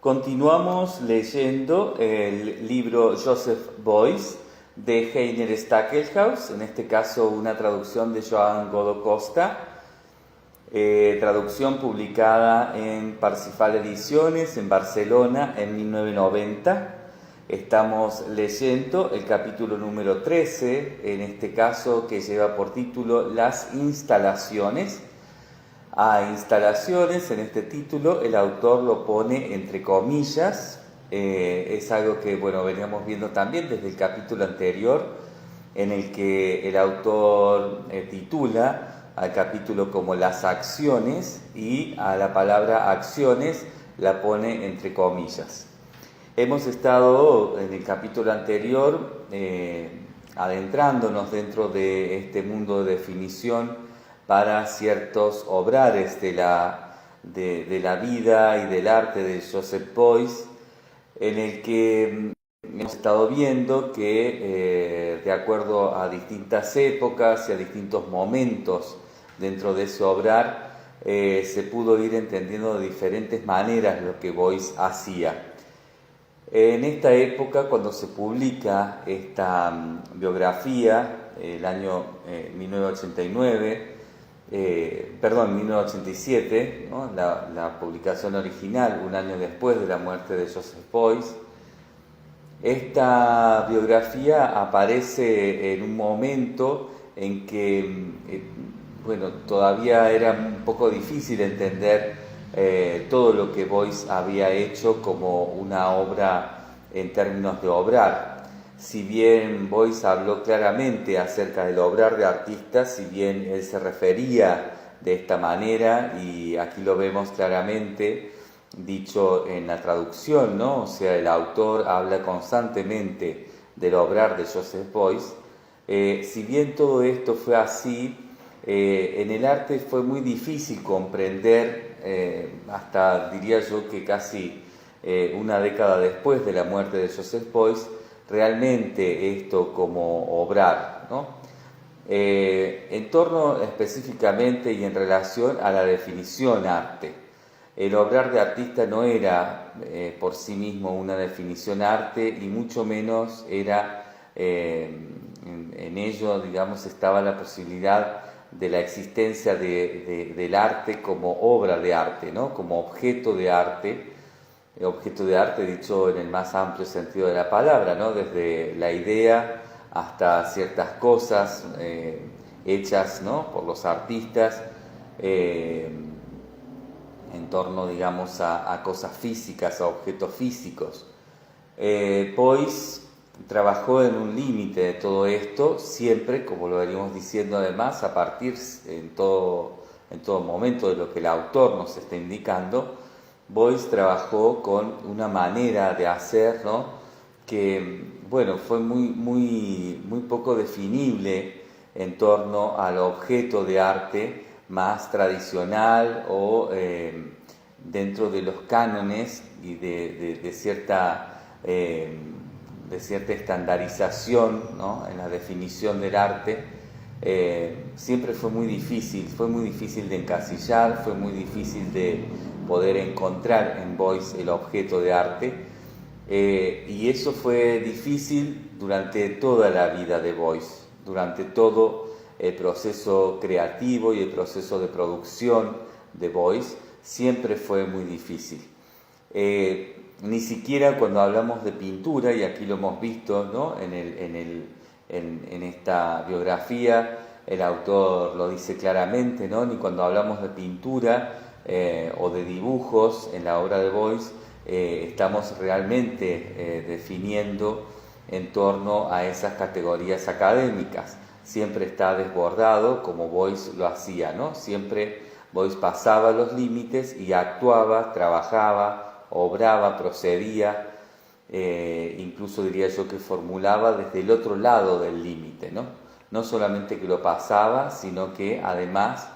Continuamos leyendo el libro Joseph Beuys de Heiner Stackelhaus, en este caso una traducción de Joan Godó Costa, traducción publicada en Parsifal Ediciones en Barcelona en 1990. Estamos leyendo el capítulo número 13, en este caso que lleva por título Las instalaciones. A instalaciones, en este título, el autor lo pone entre comillas, es algo que, veníamos viendo también desde el capítulo anterior, en el que el autor titula al capítulo como las acciones y a la palabra acciones la pone entre comillas. Hemos estado en el capítulo anterior adentrándonos dentro de este mundo de definición para ciertos obrares de la vida y del arte de Joseph Beuys, en el que hemos estado viendo que de acuerdo a distintas épocas y a distintos momentos dentro de ese obrar, se pudo ir entendiendo de diferentes maneras lo que Beuys hacía. En esta época, cuando se publica esta biografía, el año 1987, ¿no? La publicación original, un año después de la muerte de Joseph Beuys. Esta biografía aparece en un momento en que, todavía era un poco difícil entender todo lo que Beuys había hecho como una obra en términos de obrar. Si bien Beuys habló claramente acerca del obrar de artistas, si bien él se refería de esta manera, y aquí lo vemos claramente dicho en la traducción, ¿no? O sea, el autor habla constantemente del obrar de Joseph Beuys. Si bien todo esto fue así, en el arte fue muy difícil comprender, hasta diría yo que casi una década después de la muerte de Joseph Beuys, realmente esto como obrar, ¿no? En torno específicamente y en relación a la definición arte. El obrar de artista no era por sí mismo una definición arte, y mucho menos era en ello, digamos, estaba la posibilidad de la existencia del arte como obra de arte, ¿no? Como objeto de arte dicho en el más amplio sentido de la palabra, ¿no? Desde la idea hasta ciertas cosas hechas, ¿no? Por los artistas en torno, digamos, a cosas físicas, a objetos físicos. Beuys trabajó en un límite de todo esto, siempre, como lo venimos diciendo además, a partir en todo momento de lo que el autor nos está indicando. Beuys trabajó con una manera de hacer, ¿no? Que, fue muy poco definible en torno al objeto de arte más tradicional o dentro de los cánones y de cierta estandarización, ¿no? En la definición del arte. Siempre fue muy difícil de encasillar, fue muy difícil de poder encontrar en Beuys el objeto de arte, y eso fue difícil durante toda la vida de Beuys, durante todo el proceso creativo y el proceso de producción de Beuys, siempre fue muy difícil. Ni siquiera cuando hablamos de pintura, y aquí lo hemos visto, ¿no? En esta biografía, el autor lo dice claramente, ¿no? Ni cuando hablamos de pintura o de dibujos en la obra de Beuys, estamos realmente definiendo en torno a esas categorías académicas. Siempre está desbordado, como Beuys lo hacía, ¿no? Siempre Beuys pasaba los límites y actuaba, trabajaba, obraba, procedía, incluso diría yo que formulaba desde el otro lado del límite, ¿no? No solamente que lo pasaba, sino que además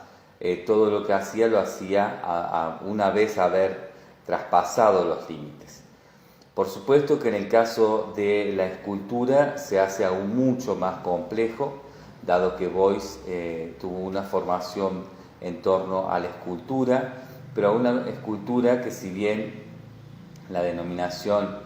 todo lo que hacía lo hacía una vez haber traspasado los límites. Por supuesto que en el caso de la escultura se hace aún mucho más complejo, dado que Beuys tuvo una formación en torno a la escultura, pero a una escultura que, si bien la denominación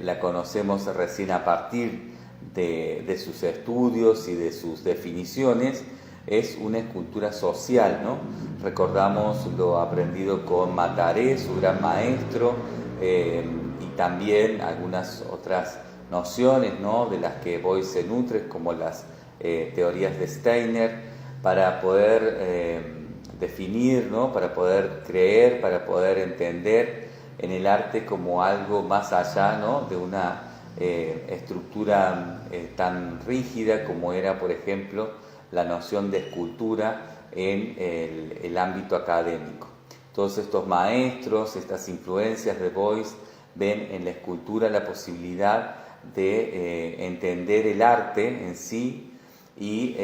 la conocemos recién a partir de sus estudios y de sus definiciones, es una escultura social, ¿no? Recordamos lo aprendido con Mataré, su gran maestro, y también algunas otras nociones, ¿no?, de las que Beuys se nutre, como las teorías de Steiner, para poder definir, ¿no?, para poder creer, para poder entender en el arte como algo más allá, ¿no?, de una estructura tan rígida como era, por ejemplo, la noción de escultura en el ámbito académico. Todos estos maestros, estas influencias de Beuys, ven en la escultura la posibilidad de entender el arte en sí, y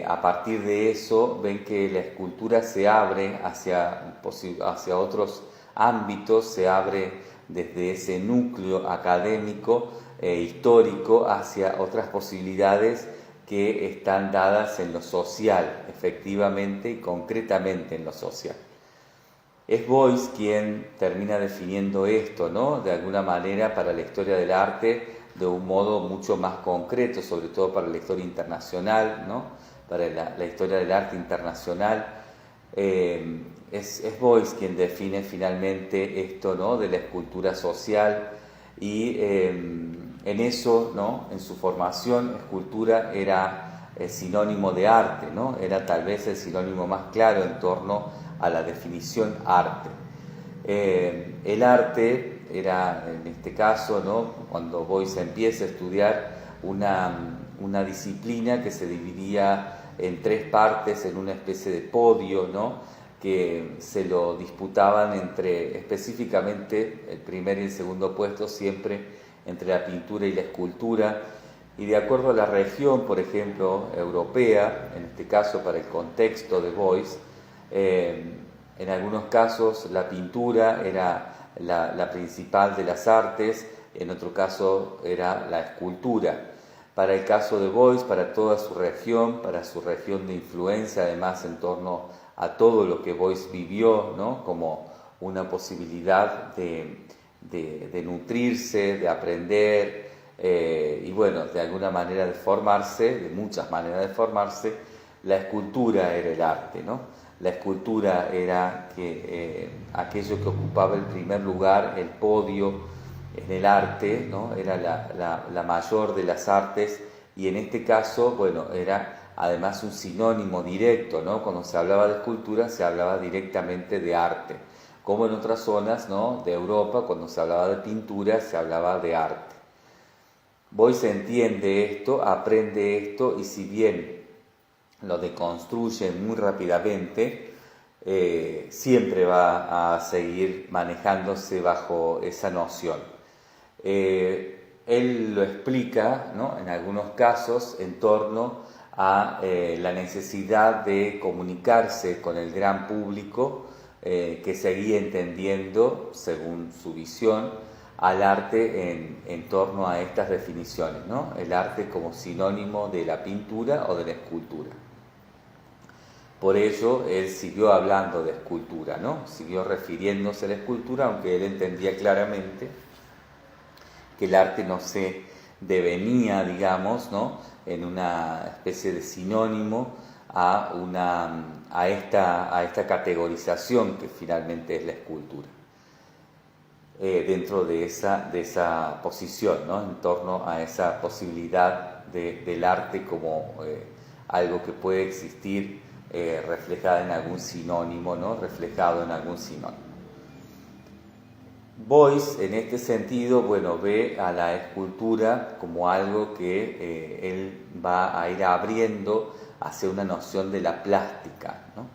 a partir de eso ven que la escultura se abre hacia otros ámbitos, se abre desde ese núcleo académico histórico hacia otras posibilidades que están dadas en lo social, efectivamente y concretamente en lo social. Es Beuys quien termina definiendo esto, ¿no?, de alguna manera para la historia del arte de un modo mucho más concreto, sobre todo para la historia internacional, ¿no?, para la historia del arte internacional. Es Beuys quien define finalmente esto, ¿no?, de la escultura social, y en eso, ¿no?, en su formación, escultura era sinónimo de arte, ¿no?, era tal vez el sinónimo más claro en torno a la definición arte. El arte era, en este caso, ¿no?, cuando Beuys empieza a estudiar una disciplina que se dividía en tres partes, en una especie de podio, ¿no?, que se lo disputaban entre, específicamente, el primer y el segundo puesto, siempre entre la pintura y la escultura, y de acuerdo a la región, por ejemplo, europea, en este caso para el contexto de Beuys, en algunos casos la pintura era la principal de las artes, en otro caso era la escultura. Para el caso de Beuys, para toda su región, para su región de influencia, además en torno a todo lo que Beuys vivió, ¿no?, como una posibilidad de nutrirse, de aprender, y bueno, de alguna manera de formarse, de muchas maneras de formarse, la escultura era el arte, ¿no? La escultura era aquello que ocupaba el primer lugar, el podio en el arte, ¿no?, era la mayor de las artes, y en este caso, bueno, era además un sinónimo directo, ¿no? Cuando se hablaba de escultura se hablaba directamente de arte, como en otras zonas, ¿no?, de Europa, cuando se hablaba de pintura se hablaba de arte. Beuys entiende esto, aprende esto, y si bien lo deconstruye muy rápidamente, siempre va a seguir manejándose bajo esa noción. Él lo explica, ¿no?, en algunos casos en torno a la necesidad de comunicarse con el gran público que seguía entendiendo, según su visión, al arte en torno a estas definiciones, ¿no?, el arte como sinónimo de la pintura o de la escultura. Por ello, él siguió hablando de escultura, ¿no?, siguió refiriéndose a la escultura, aunque él entendía claramente que el arte no se devenía, digamos, ¿no?, en una especie de sinónimo a esta categorización que finalmente es la escultura, dentro de esa posición, ¿no?, en torno a esa posibilidad del arte como algo que puede existir reflejada en algún sinónimo, ¿no?, reflejado en algún sinónimo. Beuys, en este sentido, bueno, ve a la escultura como algo que él va a ir abriendo hacia una noción de la plástica, ¿no?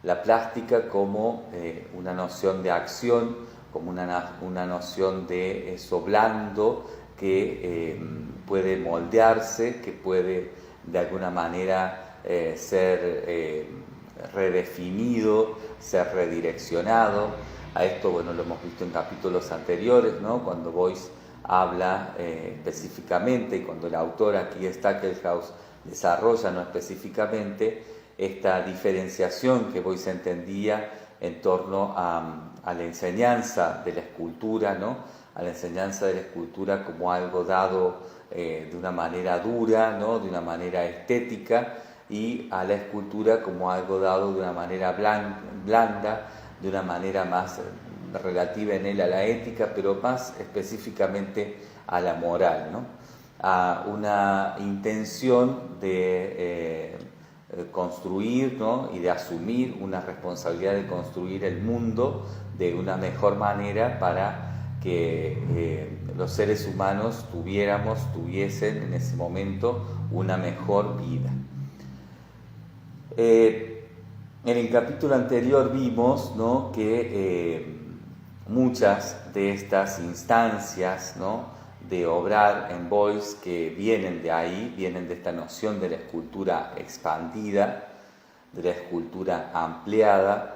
La plástica como una noción de acción, como una noción de eso blando que puede moldearse, que puede de alguna manera ser redefinido, ser redireccionado. A esto, bueno, lo hemos visto en capítulos anteriores, ¿no?, cuando Beuys habla específicamente, y cuando el autor aquí, Stackelhaus, desarrolla no específicamente esta diferenciación que Beuys entendía en torno a a la enseñanza de la escultura, ¿no? A la enseñanza de la escultura como algo dado de una manera dura, ¿no? De una manera estética, y a la escultura como algo dado de una manera blanda, de una manera más relativa en él a la ética, pero más específicamente a la moral, ¿no? A una intención de construir, ¿no? Y de asumir una responsabilidad de construir el mundo de una mejor manera para que los seres humanos tuviesen en ese momento una mejor vida. En el capítulo anterior vimos, ¿no? Que muchas de estas instancias, ¿no? De obrar en Beuys, que vienen de ahí, vienen de esta noción de la escultura expandida, de la escultura ampliada,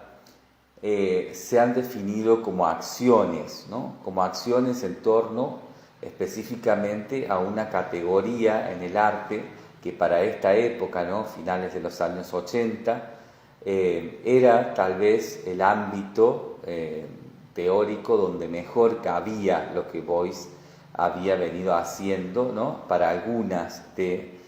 se han definido como acciones, ¿no? Como acciones en torno específicamente a una categoría en el arte que para esta época, ¿no? Finales de los años 80, era tal vez el ámbito teórico donde mejor cabía lo que Beuys había venido haciendo, ¿no? Para algunas de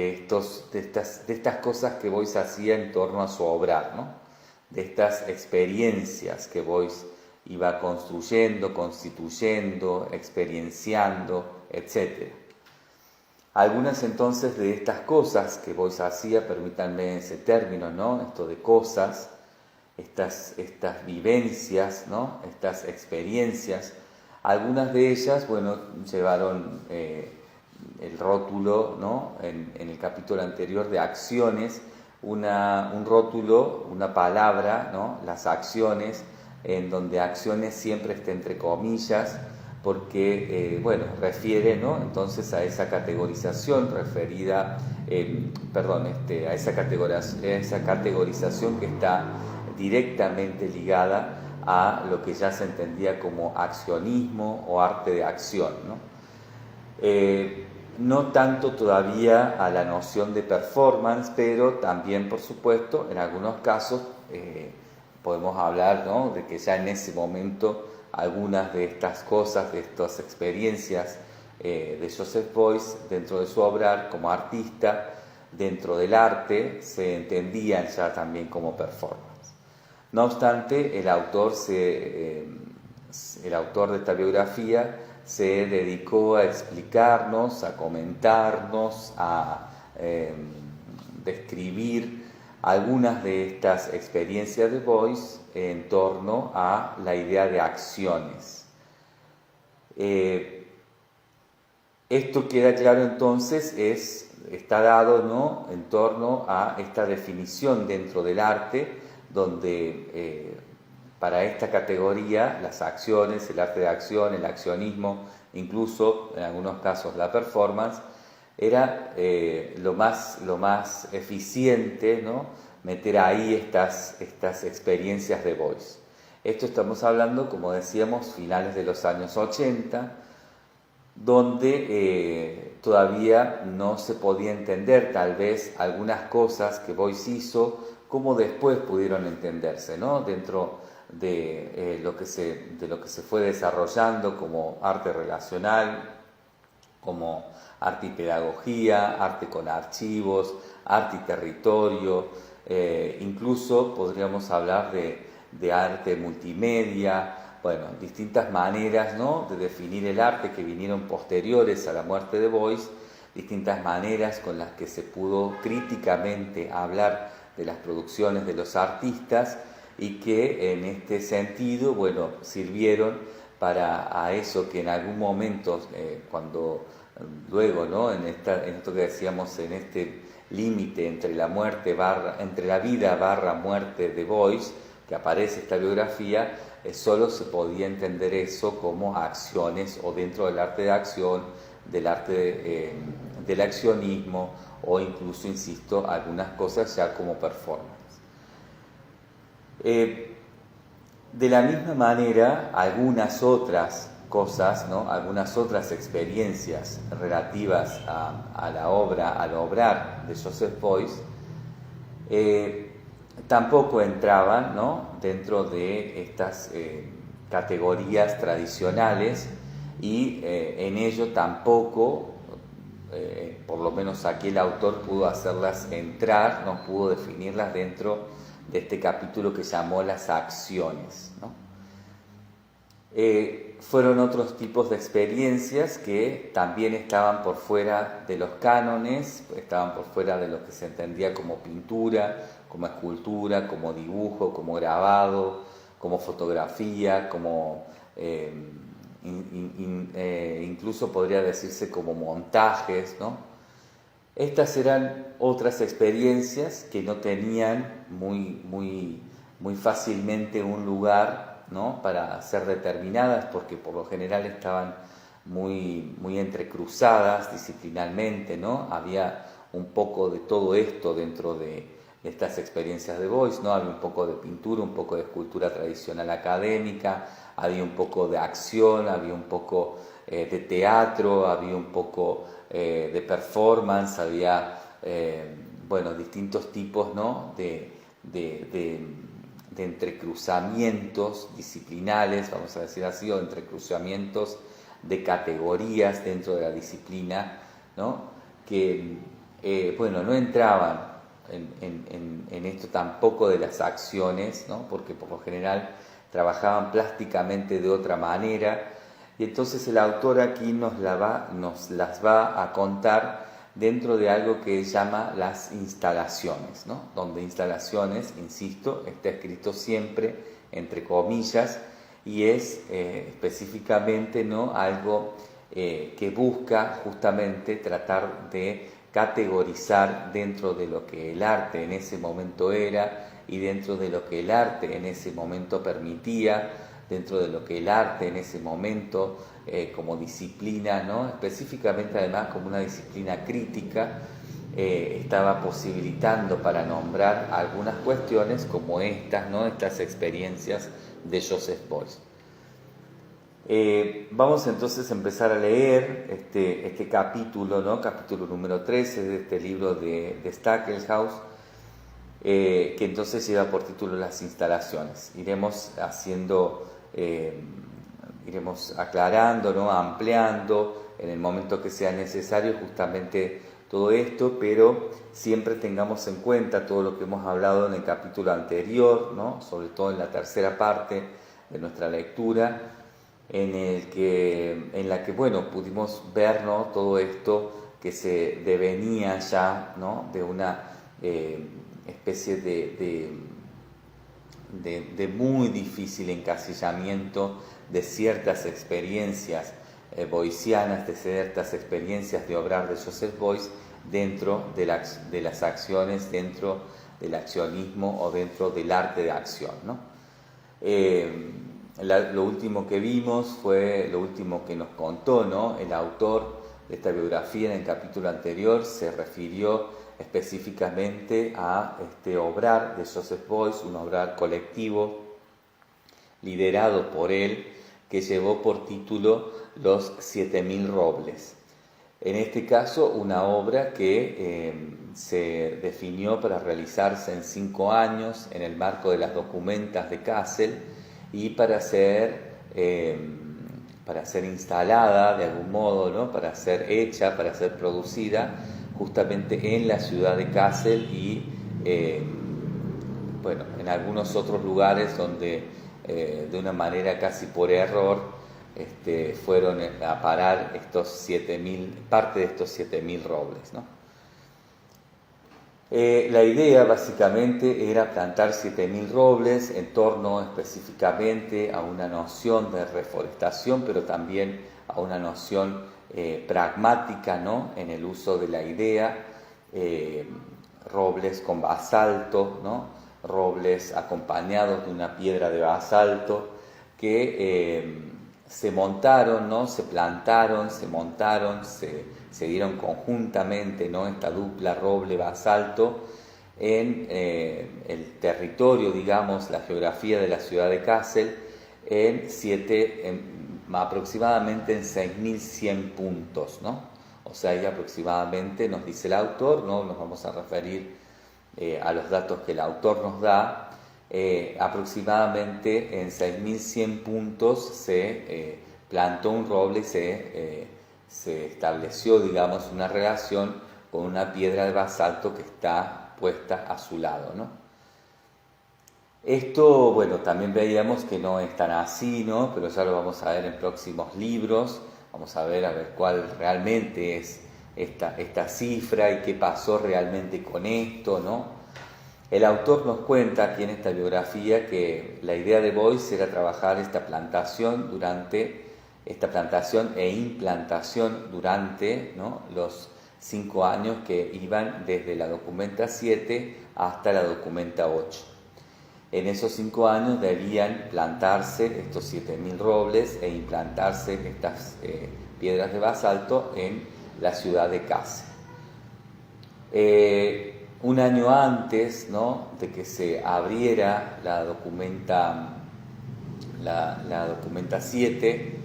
estas cosas que Beuys hacía en torno a su obrar, ¿no? De estas experiencias que Beuys iba construyendo, constituyendo, experienciando, etc. Algunas entonces de estas cosas que Beuys hacía, permítanme ese término, ¿no? Esto de cosas, estas vivencias, ¿no? Estas experiencias, algunas de ellas, bueno, llevaron el rótulo, ¿no? En el capítulo anterior de acciones, un rótulo, una palabra, ¿no? Las acciones, en donde acciones siempre está entre comillas, porque, bueno, refiere, ¿no? Entonces a esa categorización referida, a esa categorización que está directamente ligada a lo que ya se entendía como accionismo o arte de acción, ¿no? No tanto todavía a la noción de performance, pero también, por supuesto, en algunos casos podemos hablar, ¿no? De que ya en ese momento algunas de estas cosas, de estas experiencias de Joseph Beuys dentro de su obrar como artista, dentro del arte, se entendían ya también como performance. No obstante, el autor de esta biografía se dedicó a explicarnos, a comentarnos, a describir algunas de estas experiencias de Beuys en torno a la idea de acciones. Esto queda claro entonces, está dado, ¿no? En torno a esta definición dentro del arte, donde para esta categoría las acciones, el arte de acción, el accionismo, incluso en algunos casos la performance, era lo más eficiente, ¿no? Meter ahí estas experiencias de Beuys. Esto estamos hablando, como decíamos, finales de los años 80, donde todavía no se podía entender tal vez algunas cosas que Beuys hizo, como después pudieron entenderse, ¿no? Dentro de lo que se fue desarrollando como arte relacional, como arte y pedagogía, arte con archivos, arte y territorio, incluso podríamos hablar de arte multimedia, bueno, distintas maneras, ¿no? De definir el arte que vinieron posteriores a la muerte de Beuys, distintas maneras con las que se pudo críticamente hablar de las producciones de los artistas y que en este sentido, bueno, sirvieron para a eso que en algún momento, cuando luego, ¿no? En esto que decíamos, en este límite entre entre la vida barra muerte de Beuys, que aparece esta biografía, solo se podía entender eso como acciones o dentro del arte de acción, del arte del accionismo o incluso, insisto, algunas cosas ya como performance. De la misma manera, algunas otras cosas, ¿no? Algunas otras experiencias relativas a la obra, al obrar de Joseph Beuys, tampoco entraban, ¿no?, dentro de estas categorías tradicionales y en ello tampoco, por lo menos aquí el autor pudo hacerlas entrar, no pudo definirlas dentro de este capítulo que llamó las acciones, ¿no? Fueron otros tipos de experiencias que también estaban por fuera de los cánones, estaban por fuera de lo que se entendía como pintura, como escultura, como dibujo, como grabado, como fotografía, como incluso podría decirse como montajes, ¿no? Estas eran otras experiencias que no tenían muy fácilmente un lugar, ¿no?, para ser determinadas, porque por lo general estaban muy entrecruzadas disciplinalmente, ¿no? Había un poco de todo esto dentro de estas experiencias de Beuys, ¿no? Había un poco de pintura, un poco de escultura tradicional académica, había un poco de acción, había un poco de teatro, había un poco de performance, había distintos tipos, ¿no?, de entrecruzamientos disciplinales, vamos a decir así, o entrecruzamientos de categorías dentro de la disciplina, ¿no?, que no entraban en esto tampoco de las acciones, ¿no?, porque por lo general trabajaban plásticamente de otra manera, y entonces el autor aquí nos las va a contar dentro de algo que llama las instalaciones, ¿no?, donde instalaciones, insisto, está escrito siempre entre comillas, y es específicamente, ¿no?, algo que busca justamente tratar de categorizar dentro de lo que el arte en ese momento era y dentro de lo que el arte en ese momento permitía, dentro de lo que el arte en ese momento como disciplina, ¿no?, específicamente además como una disciplina crítica, estaba posibilitando para nombrar algunas cuestiones como estas, ¿no?, estas experiencias de Joseph Beuys. Vamos entonces a empezar a leer este capítulo, ¿no?, capítulo número 13 de este libro de Stackelhaus, que entonces lleva por título Las instalaciones. Iremos aclarando, ¿no?, ampliando en el momento que sea necesario justamente todo esto, pero siempre tengamos en cuenta todo lo que hemos hablado en el capítulo anterior, ¿no?, sobre todo en la tercera parte de nuestra lectura, en la que pudimos ver, ¿no?, todo esto que se devenía ya, ¿no?, de una especie de muy difícil encasillamiento de ciertas experiencias boycianas, de ciertas experiencias de obrar de Joseph Beuys dentro de las acciones, dentro del accionismo o dentro del arte de acción, ¿no? Lo último que vimos fue lo último que nos contó, ¿no?, el autor de esta biografía en el capítulo anterior. Se refirió específicamente a este obrar de Joseph Beuys, un obrar colectivo liderado por él, que llevó por título Los 7000 robles. En este caso, una obra que se definió para realizarse en 5 años en el marco de las documentas de Kassel y para ser instalada de algún modo, ¿no?, para ser hecha, para ser producida justamente en la ciudad de Kassel y en algunos otros lugares donde de una manera casi por error fueron a parar parte de estos 7000 robles, ¿no? La idea básicamente era plantar 7000 robles en torno específicamente a una noción de reforestación, pero también a una noción pragmática, ¿no?, en el uso de la idea, robles con basalto, ¿no?, robles acompañados de una piedra de basalto que se montaron, ¿no?, se plantaron, se montaron, se dieron conjuntamente, ¿no?, esta dupla roble-basalto en el territorio, digamos, la geografía de la ciudad de Kassel, aproximadamente en 6100 puntos, ¿no? O sea, ahí aproximadamente, nos dice el autor, ¿no?, nos vamos a referir a los datos que el autor nos da, aproximadamente en 6.100 puntos se plantó un roble y se estableció, digamos, una relación con una piedra de basalto que está puesta a su lado, ¿no? Esto, bueno, también veíamos que no es tan así, ¿no? Pero ya lo vamos a ver en próximos libros. Vamos a ver cuál realmente es esta cifra y qué pasó realmente con esto, ¿no? El autor nos cuenta aquí en esta biografía que la idea de Boyce era trabajar esta plantación e implantación durante, ¿no?, los 5 años que iban desde la documenta 7 hasta la documenta 8. En esos 5 años debían plantarse estos 7.000 robles e implantarse estas piedras de basalto en la ciudad de Kassel. Un año antes, ¿no?, de que se abriera la documenta 7,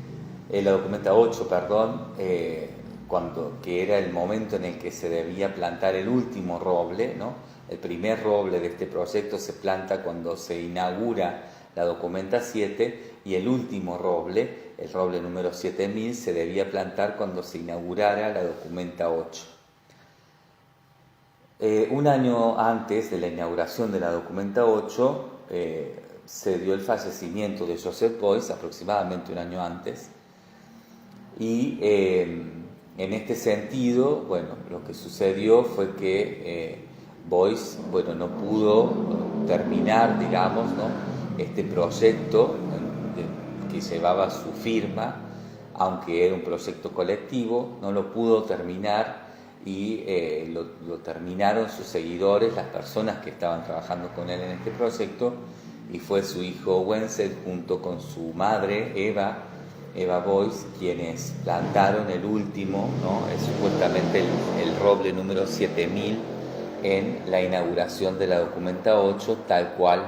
la documenta 8, perdón, que era el momento en el que se debía plantar el último roble, ¿no? El primer roble de este proyecto se planta cuando se inaugura la documenta 7 y el último roble, el roble número 7.000, se debía plantar cuando se inaugurara la documenta 8. Un año antes de la inauguración de la documenta 8 se dio el fallecimiento de Joseph Boyce, aproximadamente un año antes, y en este sentido, bueno, lo que sucedió fue que Boyce, bueno, no pudo terminar, digamos, ¿no?, este proyecto que llevaba su firma, aunque era un proyecto colectivo, no lo pudo terminar y lo terminaron sus seguidores, las personas que estaban trabajando con él en este proyecto, y fue su hijo Wenzel junto con su madre Eva Boyce quienes plantaron el último, ¿no?, es supuestamente el roble número 7.000 en la inauguración de la documenta 8, tal cual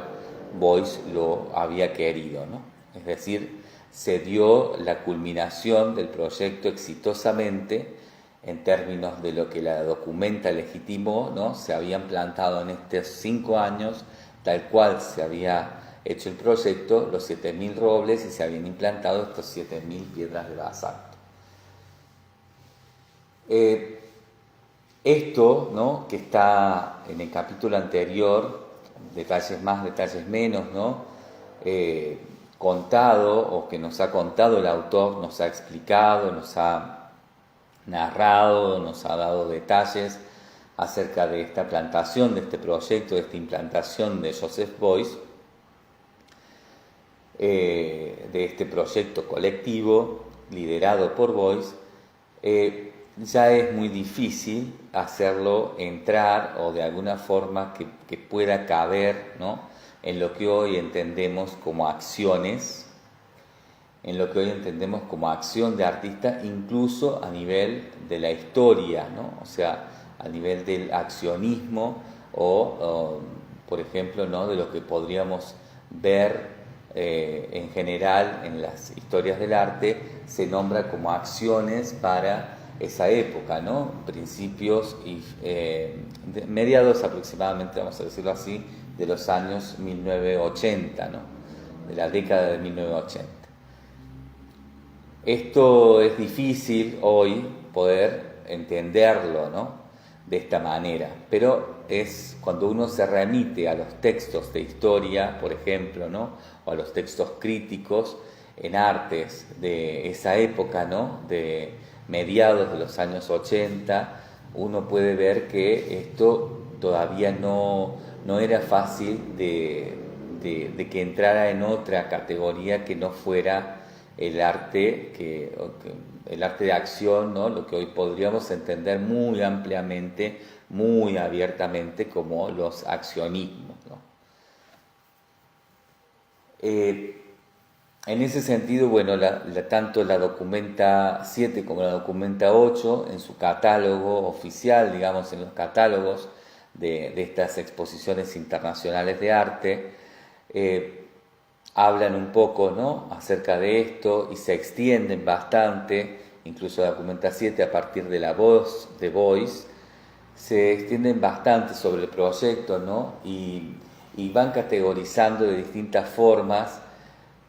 Boyce lo había querido, ¿no? Es decir, se dio la culminación del proyecto exitosamente en términos de lo que la documenta legitimó, ¿no? Se habían plantado en estos 5 años, tal cual se había hecho el proyecto, los 7.000 robles, y se habían implantado estos 7.000 piedras de basalto. Esto, ¿no?, que está en el capítulo anterior, detalles más, detalles menos, ¿no?, contado, o que nos ha contado el autor, nos ha explicado, nos ha narrado, nos ha dado detalles acerca de esta plantación, de este proyecto, de esta implantación de Joseph Boyce, de este proyecto colectivo liderado por Boyce. Ya es muy difícil hacerlo entrar o de alguna forma que pueda caber, ¿no?, en lo que hoy entendemos como acciones, en lo que hoy entendemos como acción de artista, incluso a nivel de la historia, ¿no?, o sea, a nivel del accionismo o por ejemplo, ¿no?, de lo que podríamos ver en general en las historias del arte, se nombra como acciones para esa época, ¿no?, principios y mediados aproximadamente, vamos a decirlo así, de los años 1980, ¿no?, de la década de 1980. Esto es difícil hoy poder entenderlo, ¿no?, de esta manera, pero es cuando uno se remite a los textos de historia, por ejemplo, ¿no?, o a los textos críticos en artes de esa época, ¿no?, de mediados de los años 80, uno puede ver que esto todavía no era fácil de que entrara en otra categoría que no fuera el arte el arte de acción, ¿no?, lo que hoy podríamos entender muy ampliamente, muy abiertamente como los accionismos, ¿no? En ese sentido, bueno, tanto la documenta 7 como la documenta 8, en su catálogo oficial, digamos, en los catálogos de estas exposiciones internacionales de arte, hablan un poco, ¿no?, acerca de esto y se extienden bastante, incluso la documenta 7 a partir de la voz de Boyce, se extienden bastante sobre el proyecto, ¿no? Y van categorizando de distintas formas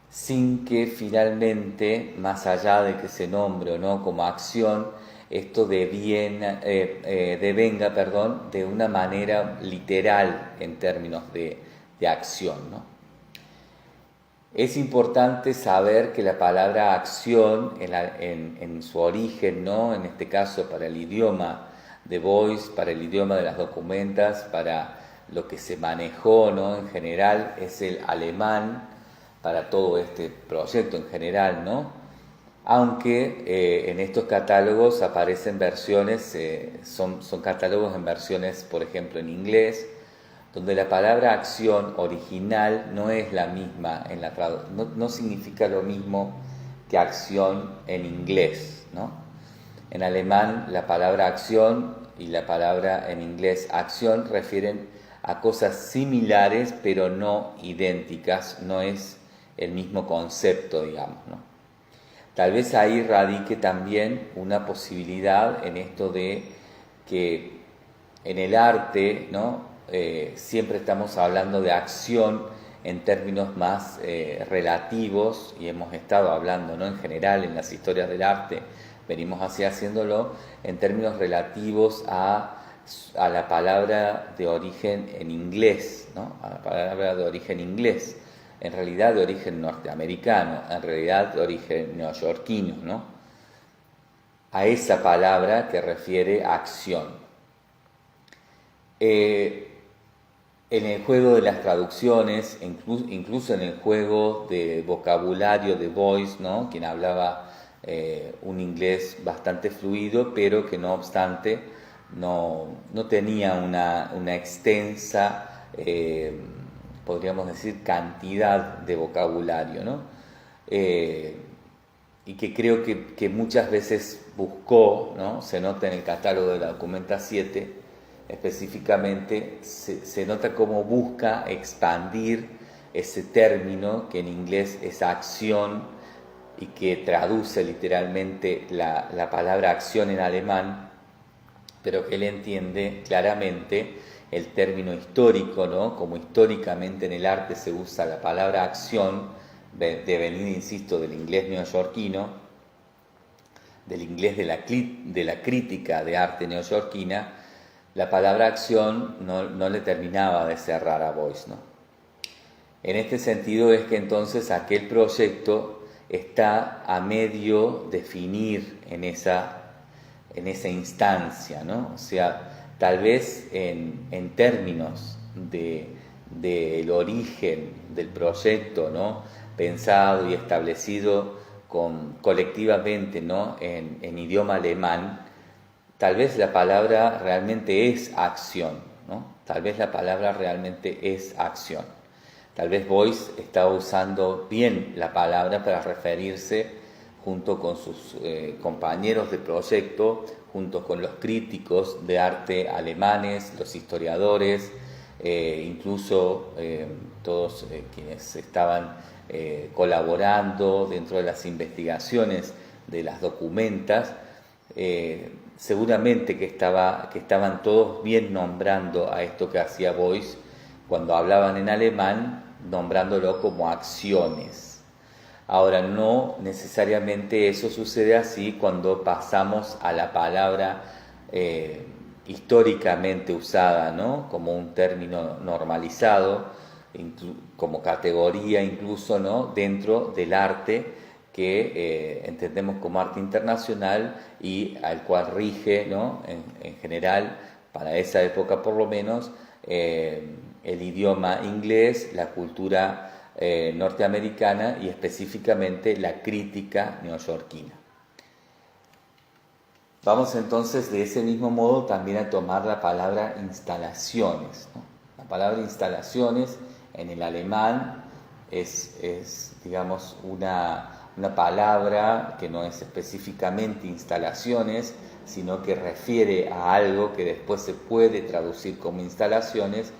sin que finalmente, más allá de que se nombre o no como acción, esto devenga, de una manera literal en términos de acción, ¿no? Es importante saber que la palabra acción en su origen, ¿no? En este caso para el idioma de Voice, para el idioma de las documentas, para lo que se manejó, ¿no? En general es el alemán para todo este proyecto en general, ¿no? Aunque en estos catálogos aparecen versiones, son catálogos en versiones, por ejemplo, en inglés, donde la palabra acción original no es la misma, no significa lo mismo que acción en inglés, ¿no? En alemán la palabra acción y la palabra en inglés acción refieren a cosas similares pero no idénticas, no es el mismo concepto, digamos, ¿no? Tal vez ahí radique también una posibilidad en esto de que en el arte, ¿no? Siempre estamos hablando de acción en términos más relativos, y hemos estado hablando, ¿no? En general en las historias del arte venimos así haciéndolo en términos relativos a la palabra de origen en inglés, ¿no? A la palabra de origen inglés, en realidad de origen norteamericano, en realidad de origen neoyorquino, ¿no? A esa palabra que refiere a acción. En el juego de las traducciones, incluso en el juego de vocabulario de Voice, ¿no? Quien hablaba un inglés bastante fluido, pero que no obstante no tenía una extensa, podríamos decir, cantidad de vocabulario, ¿no? Y que creo que muchas veces buscó, ¿no? Se nota en el catálogo de la Documenta 7, específicamente se nota cómo busca expandir ese término que en inglés es acción y que traduce literalmente la palabra acción en alemán, pero que él entiende claramente el término histórico, ¿no? Como históricamente en el arte se usa la palabra acción, de venir, insisto, del inglés neoyorquino, del inglés de la crítica de arte neoyorquina. La palabra acción no le terminaba de cerrar a Voice, ¿no? En este sentido es que entonces aquel proyecto está a medio definir en esa instancia, ¿no? O sea, tal vez en términos del origen del proyecto, ¿no? Pensado y establecido colectivamente, ¿no? En idioma alemán, tal vez la palabra realmente es acción, ¿no? Tal vez la palabra realmente es acción. Tal vez Voice estaba usando bien la palabra para referirse junto con sus compañeros de proyecto, junto con los críticos de arte alemanes, los historiadores, incluso todos quienes estaban colaborando dentro de las investigaciones de las documentas. Seguramente que estaban todos bien nombrando a esto que hacía Voice cuando hablaban en alemán, nombrándolo como acciones. Ahora, no necesariamente eso sucede así cuando pasamos a la palabra históricamente usada, ¿no? Como un término normalizado, como categoría incluso, ¿no? Dentro del arte que entendemos como arte internacional y al cual rige, ¿no? En general, para esa época por lo menos, el idioma inglés, la cultura norteamericana y específicamente la crítica neoyorquina. Vamos entonces de ese mismo modo también a tomar la palabra instalaciones, ¿no? La palabra instalaciones en el alemán es digamos, una palabra que no es específicamente instalaciones, sino que refiere a algo que después se puede traducir como instalaciones,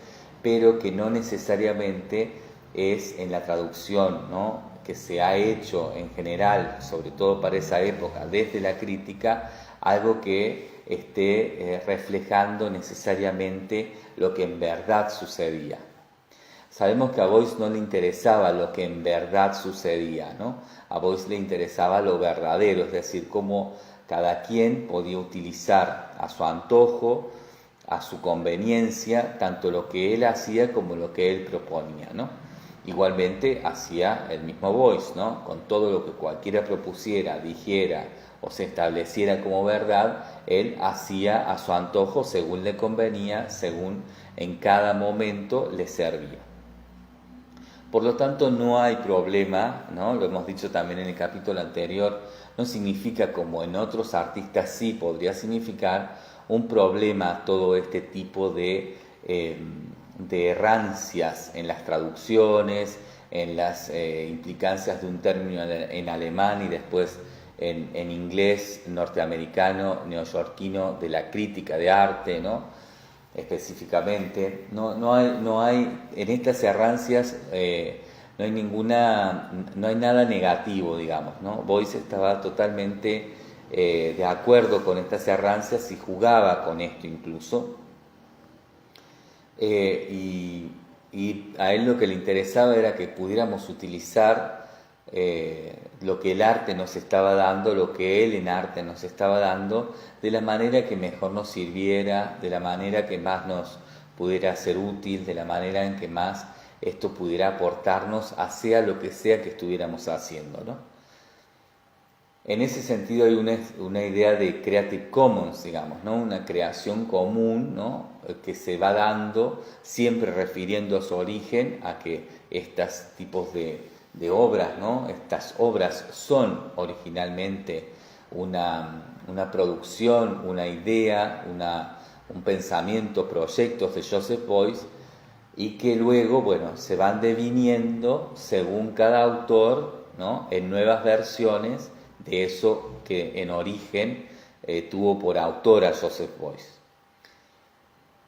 pero que no necesariamente es en la traducción, ¿no? Que se ha hecho en general, sobre todo para esa época, desde la crítica, algo que esté reflejando necesariamente lo que en verdad sucedía. Sabemos que a Boyce no le interesaba lo que en verdad sucedía, ¿no? A Boyce le interesaba lo verdadero, es decir, cómo cada quien podía utilizar a su antojo, a su conveniencia, tanto lo que él hacía como lo que él proponía, ¿no? Igualmente hacía el mismo Boyce, ¿no? Con todo lo que cualquiera propusiera, dijera o se estableciera como verdad, él hacía a su antojo según le convenía, según en cada momento le servía. Por lo tanto, no hay problema, ¿no? Lo hemos dicho también en el capítulo anterior, no significa, como en otros artistas sí podría significar, un problema todo este tipo de errancias en las traducciones, en las implicancias de un término en alemán y después en inglés norteamericano, neoyorquino, de la crítica de arte, ¿no? Específicamente, no hay en estas errancias no hay nada negativo, digamos, ¿no? Boyce estaba totalmente de acuerdo con estas errancias y jugaba con esto incluso, y a él lo que le interesaba era que pudiéramos utilizar lo que el arte nos estaba dando, lo que él en arte nos estaba dando, de la manera que mejor nos sirviera, de la manera que más nos pudiera ser útil, de la manera en que más esto pudiera aportarnos hacia lo que sea que estuviéramos haciendo, ¿no? En ese sentido hay una idea de Creative Commons, digamos, ¿no? Una creación común, ¿no? Que se va dando, siempre refiriendo a su origen, a que estos tipos de obras, ¿no? Estas obras son originalmente una producción, una idea, un pensamiento, proyectos de Joseph Beuys, y que luego, bueno, se van deviniendo según cada autor, ¿no? En nuevas versiones de eso que en origen tuvo por autora Joseph Beuys.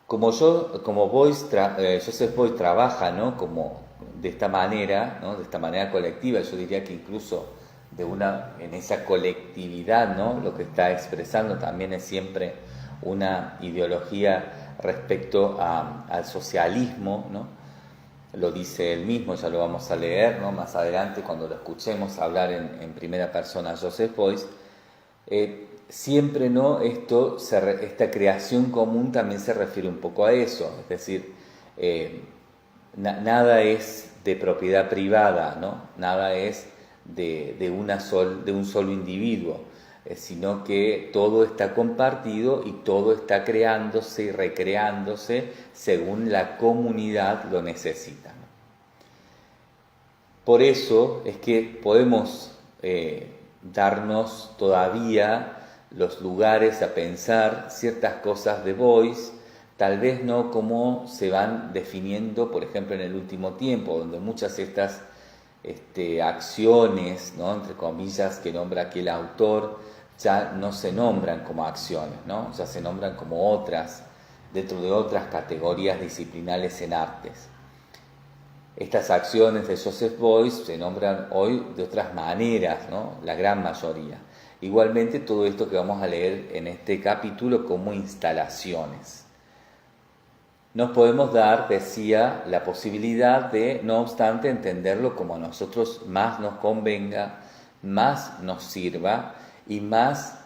Como Joseph Beuys trabaja, ¿no? Como de esta manera, ¿no? De esta manera colectiva, yo diría que incluso en esa colectividad, ¿no? Lo que está expresando también es siempre una ideología respecto al socialismo, ¿no? Lo dice él mismo, ya lo vamos a leer, ¿no? Más adelante cuando lo escuchemos hablar en primera persona a Joseph Beuys. Siempre, ¿no? Esta creación común también se refiere un poco a eso, es decir, nada es de propiedad privada, ¿no? Nada es de un solo individuo, sino que todo está compartido y todo está creándose y recreándose según la comunidad lo necesita, ¿no? Por eso es que podemos darnos todavía los lugares a pensar ciertas cosas de Beuys, tal vez no como se van definiendo, por ejemplo, en el último tiempo, donde muchas de estas acciones, ¿no? Entre comillas, que nombra aquí el autor, ya no se nombran como acciones, ¿no? Ya se nombran como otras, dentro de otras categorías disciplinales en artes. Estas acciones de Joseph Beuys se nombran hoy de otras maneras, ¿no? La gran mayoría. Igualmente todo esto que vamos a leer en este capítulo como instalaciones. Nos podemos dar, decía, la posibilidad de, no obstante, entenderlo como a nosotros más nos convenga, más nos sirva y más,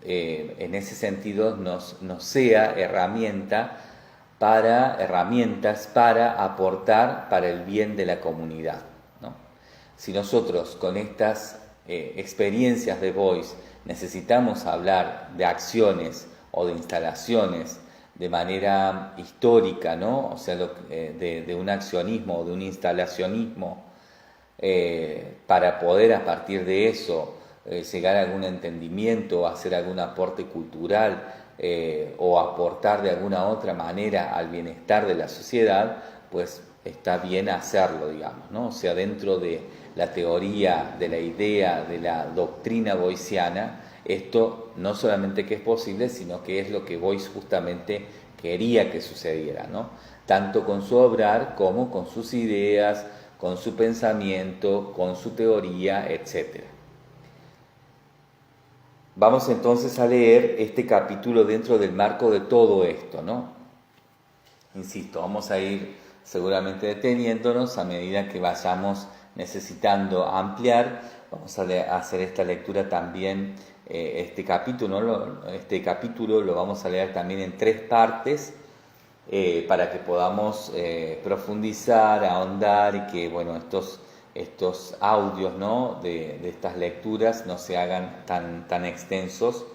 en ese sentido, nos sea herramientas para aportar para el bien de la comunidad, ¿no? Si nosotros con estas experiencias de Beuys necesitamos hablar de acciones o de instalaciones de manera histórica, ¿no? O sea, de un accionismo o de un instalacionismo, para poder a partir de eso llegar a algún entendimiento, hacer algún aporte cultural o aportar de alguna otra manera al bienestar de la sociedad, pues está bien hacerlo, digamos, ¿no? O sea, dentro de la teoría, de la idea, de la doctrina boyciana, esto no solamente que es posible, sino que es lo que Beuys justamente quería que sucediera, ¿no? Tanto con su obrar como con sus ideas, con su pensamiento, con su teoría, etc. Vamos entonces a leer este capítulo dentro del marco de todo esto, ¿no? Insisto, vamos a ir seguramente deteniéndonos a medida que vayamos necesitando ampliar. Vamos a hacer esta lectura también, este capítulo lo vamos a leer también en 3 partes, para que podamos profundizar, ahondar y que, bueno, estos audios, ¿no?, de estas lecturas no se hagan tan extensos,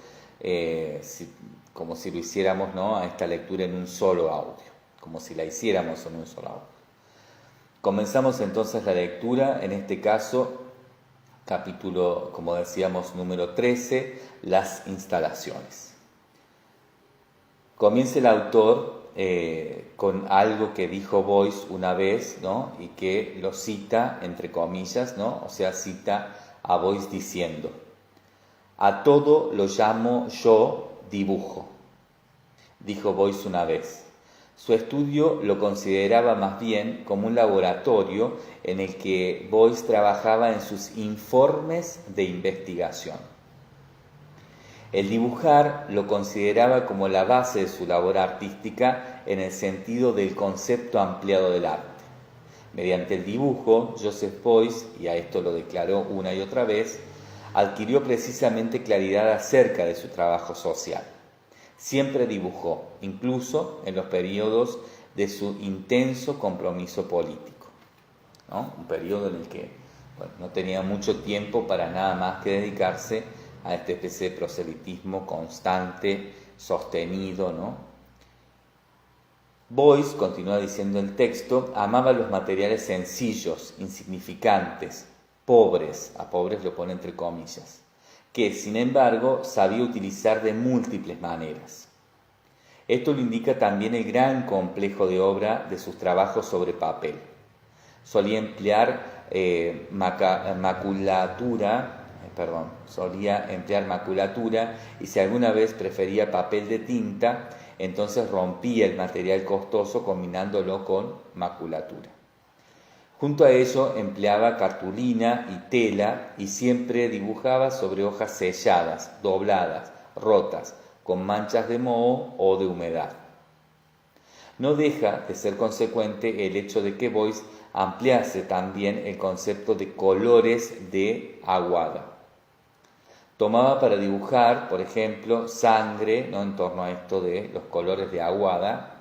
como si lo hiciéramos, ¿no?, a esta lectura en un solo audio, como si la hiciéramos en un solo audio. Comenzamos entonces la lectura, en este caso, capítulo, como decíamos, número 13, las instalaciones. Comienza el autor con algo que dijo Boyce una vez, ¿no?, y que lo cita entre comillas, ¿no?, o sea, cita a Boyce diciendo: "A todo lo llamo yo dibujo", dijo Boyce una vez. Su estudio lo consideraba más bien como un laboratorio en el que Boyce trabajaba en sus informes de investigación. El dibujar lo consideraba como la base de su labor artística en el sentido del concepto ampliado del arte. Mediante el dibujo, Joseph Beuys, y a esto lo declaró una y otra vez, adquirió precisamente claridad acerca de su trabajo social. Siempre dibujó, incluso en los periodos de su intenso compromiso político, ¿no? Un periodo en el que, bueno, no tenía mucho tiempo para nada más que dedicarse a esta especie de proselitismo constante, sostenido, ¿no? Boyce, continúa diciendo el texto, amaba los materiales sencillos, insignificantes, pobres, a pobres lo pone entre comillas, que, sin embargo, sabía utilizar de múltiples maneras. Esto lo indica también el gran complejo de obra de sus trabajos sobre papel. Solía emplear maculatura y si alguna vez prefería papel de tinta, entonces rompía el material costoso combinándolo con maculatura. Junto a ello empleaba cartulina y tela y siempre dibujaba sobre hojas selladas, dobladas, rotas, con manchas de moho o de humedad. No deja de ser consecuente el hecho de que Boyce ampliase también el concepto de colores de aguada. Tomaba para dibujar, por ejemplo, sangre, ¿no?, en torno a esto de los colores de aguada.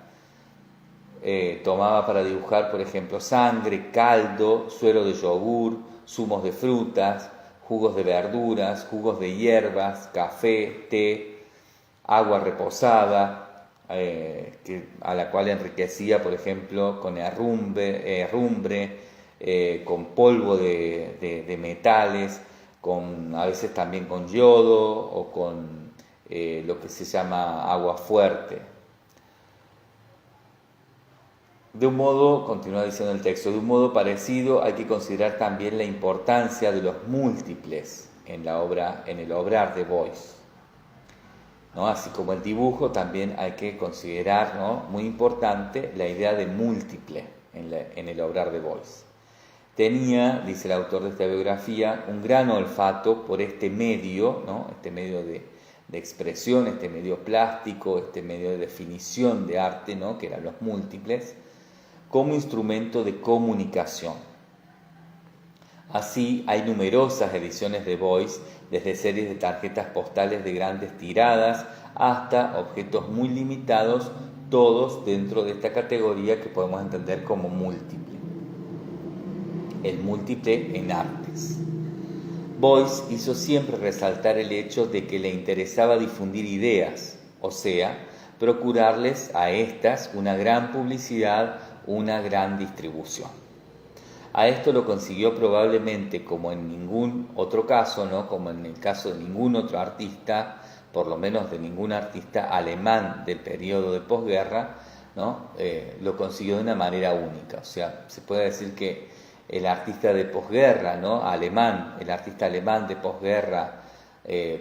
Tomaba para dibujar, por ejemplo, sangre, caldo, suero de yogur, zumos de frutas, jugos de verduras, jugos de hierbas, café, té, agua reposada, a la cual enriquecía, por ejemplo, con herrumbre, con polvo de metales, a veces también con yodo o con lo que se llama agua fuerte. De un modo, continúa diciendo el texto, de un modo parecido hay que considerar también la importancia de los múltiples en el obrar de Boyce, ¿no? Así como el dibujo, también hay que considerar, ¿no?, muy importante la idea de múltiple en el obrar de Boyce. Tenía, dice el autor de esta biografía, un gran olfato por este medio, ¿no?, este medio de expresión, este medio plástico, este medio de definición de arte, ¿no?, que eran los múltiples, como instrumento de comunicación. Así, hay numerosas ediciones de Boyce, desde series de tarjetas postales de grandes tiradas hasta objetos muy limitados, todos dentro de esta categoría que podemos entender como múltiple. El múltiple en artes. Boyce hizo siempre resaltar el hecho de que le interesaba difundir ideas, o sea, procurarles a estas una gran publicidad, una gran distribución. A esto lo consiguió probablemente como en ningún otro caso, ¿no?, como en el caso de ningún otro artista, por lo menos de ningún artista alemán del periodo de posguerra, ¿no? Lo consiguió de una manera única. O sea, se puede decir que el artista de posguerra, ¿no?, el artista alemán de posguerra,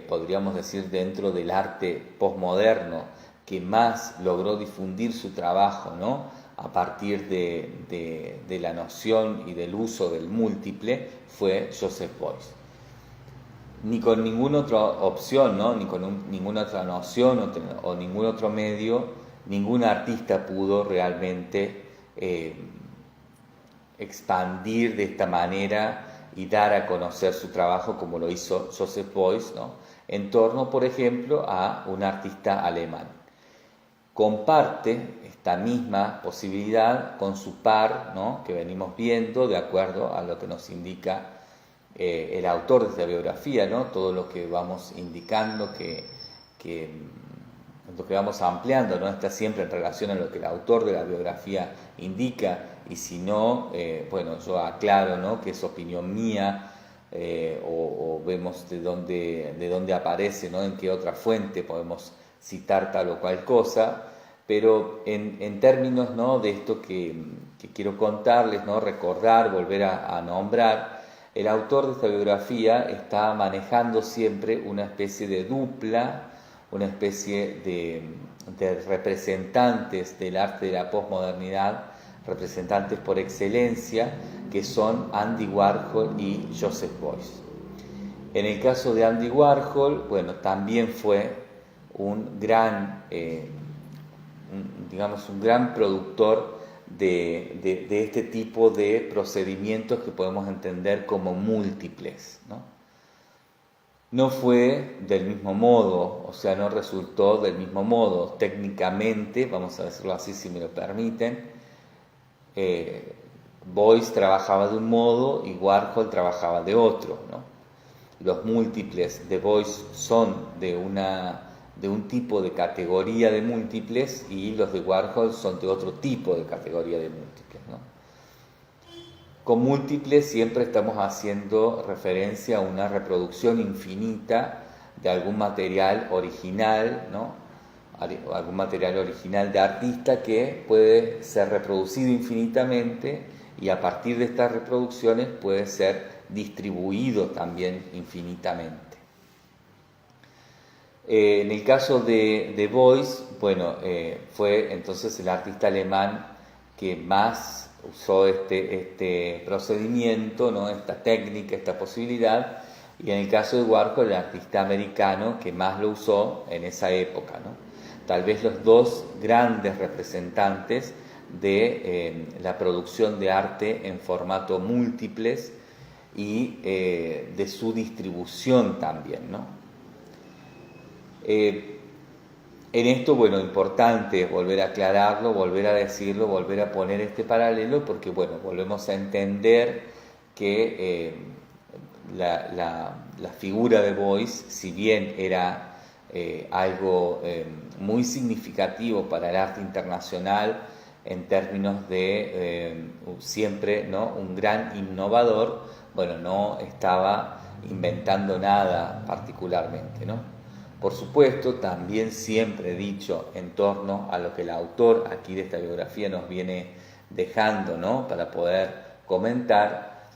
podríamos decir dentro del arte posmoderno, que más logró difundir su trabajo, ¿no?, a partir de la noción y del uso del múltiple, fue Joseph Beuys. ni con ninguna otra opción, ¿no? Ni con ninguna otra noción o ningún otro medio, ningún artista pudo realmente expandir de esta manera y dar a conocer su trabajo como lo hizo Joseph Beuys, ¿no? En torno, por ejemplo, a un artista alemán. Comparte esta misma posibilidad con su par, ¿no? Que venimos viendo de acuerdo a lo que nos indica el autor de esta biografía, ¿no? Todo lo que vamos indicando, lo que vamos ampliando, no está siempre en relación a lo que el autor de la biografía indica, y si no, bueno, yo aclaro, ¿no? Que es opinión mía, o vemos de dónde aparece, ¿no? En qué otra fuente podemos citar tal o cual cosa, pero en términos, ¿no? De esto que quiero contarles, ¿no? Recordar, volver a nombrar, el autor de esta biografía está manejando siempre una especie de dupla, una especie de representantes del arte de la posmodernidad, representantes por excelencia, que son Andy Warhol y Joseph Beuys. En el caso de Andy Warhol, bueno, también fue un gran productor de este tipo de procedimientos que podemos entender como múltiples, ¿no? No fue del mismo modo, o sea, no resultó del mismo modo. Técnicamente, vamos a decirlo así si me lo permiten, Beuys trabajaba de un modo y Warhol trabajaba de otro, ¿no? Los múltiples de Beuys son de un tipo de categoría de múltiples y los de Warhol son de otro tipo de categoría de múltiples, ¿no? Con múltiples siempre estamos haciendo referencia a una reproducción infinita de algún material original, ¿no? Algún material original de artista que puede ser reproducido infinitamente y a partir de estas reproducciones puede ser distribuido también infinitamente. En el caso de Beuys, bueno, fue entonces el artista alemán que más usó este procedimiento, ¿no? Esta técnica, esta posibilidad, y en el caso de Warhol, el artista americano que más lo usó en esa época, ¿no? Tal vez los dos grandes representantes de la producción de arte en formato múltiples y de su distribución también, ¿no? En esto, bueno, importante volver a aclararlo, volver a decirlo, volver a poner este paralelo, porque, bueno, volvemos a entender que la figura de Beuys, si bien era algo muy significativo para el arte internacional en términos de siempre, ¿no? Un gran innovador, bueno, no estaba inventando nada particularmente, ¿no? Por supuesto, también siempre he dicho en torno a lo que el autor aquí de esta biografía nos viene dejando, ¿no? Para poder comentar,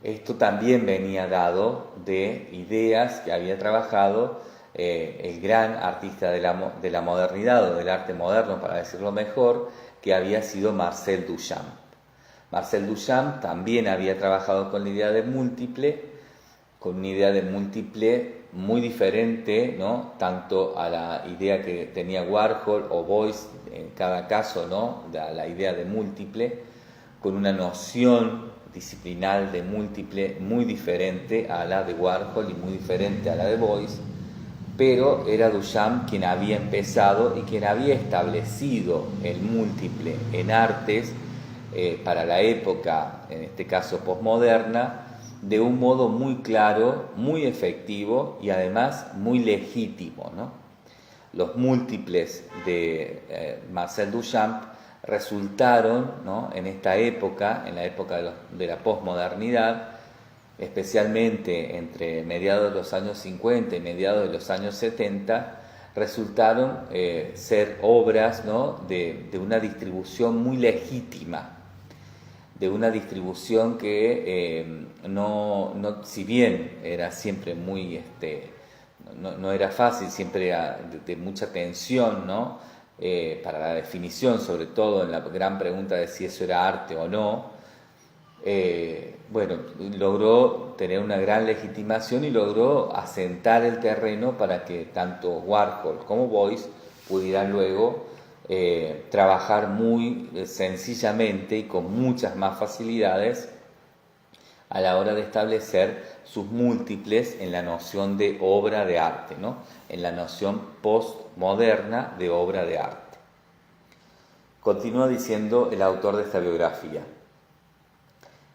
esto también venía dado de ideas que había trabajado el gran artista de la modernidad o del arte moderno, para decirlo mejor, que había sido Marcel Duchamp. Marcel Duchamp también había trabajado con la idea de múltiple, con una idea de múltiple muy diferente, ¿no? Tanto a la idea que tenía Warhol o Beuys en cada caso, ¿no? De la idea de múltiple, con una noción disciplinal de múltiple muy diferente a la de Warhol y muy diferente a la de Beuys, pero era Duchamp quien había empezado y quien había establecido el múltiple en artes para la época, en este caso posmoderna, de un modo muy claro, muy efectivo y además muy legítimo, ¿no? Los múltiples de Marcel Duchamp resultaron, ¿no? En esta época, en la época de la posmodernidad, especialmente entre mediados de los años 50 y mediados de los años 70, resultaron ser obras, ¿no? de una distribución muy legítima, de una distribución que si bien era siempre muy, no era fácil, siempre era de mucha tensión, ¿no? Para la definición, sobre todo en la gran pregunta de si eso era arte o no, bueno, logró tener una gran legitimación y logró asentar el terreno para que tanto Warhol como Beuys pudieran luego trabajar muy sencillamente y con muchas más facilidades a la hora de establecer sus múltiples en la noción de obra de arte, ¿no? En la noción postmoderna de obra de arte. Continúa diciendo el autor de esta biografía.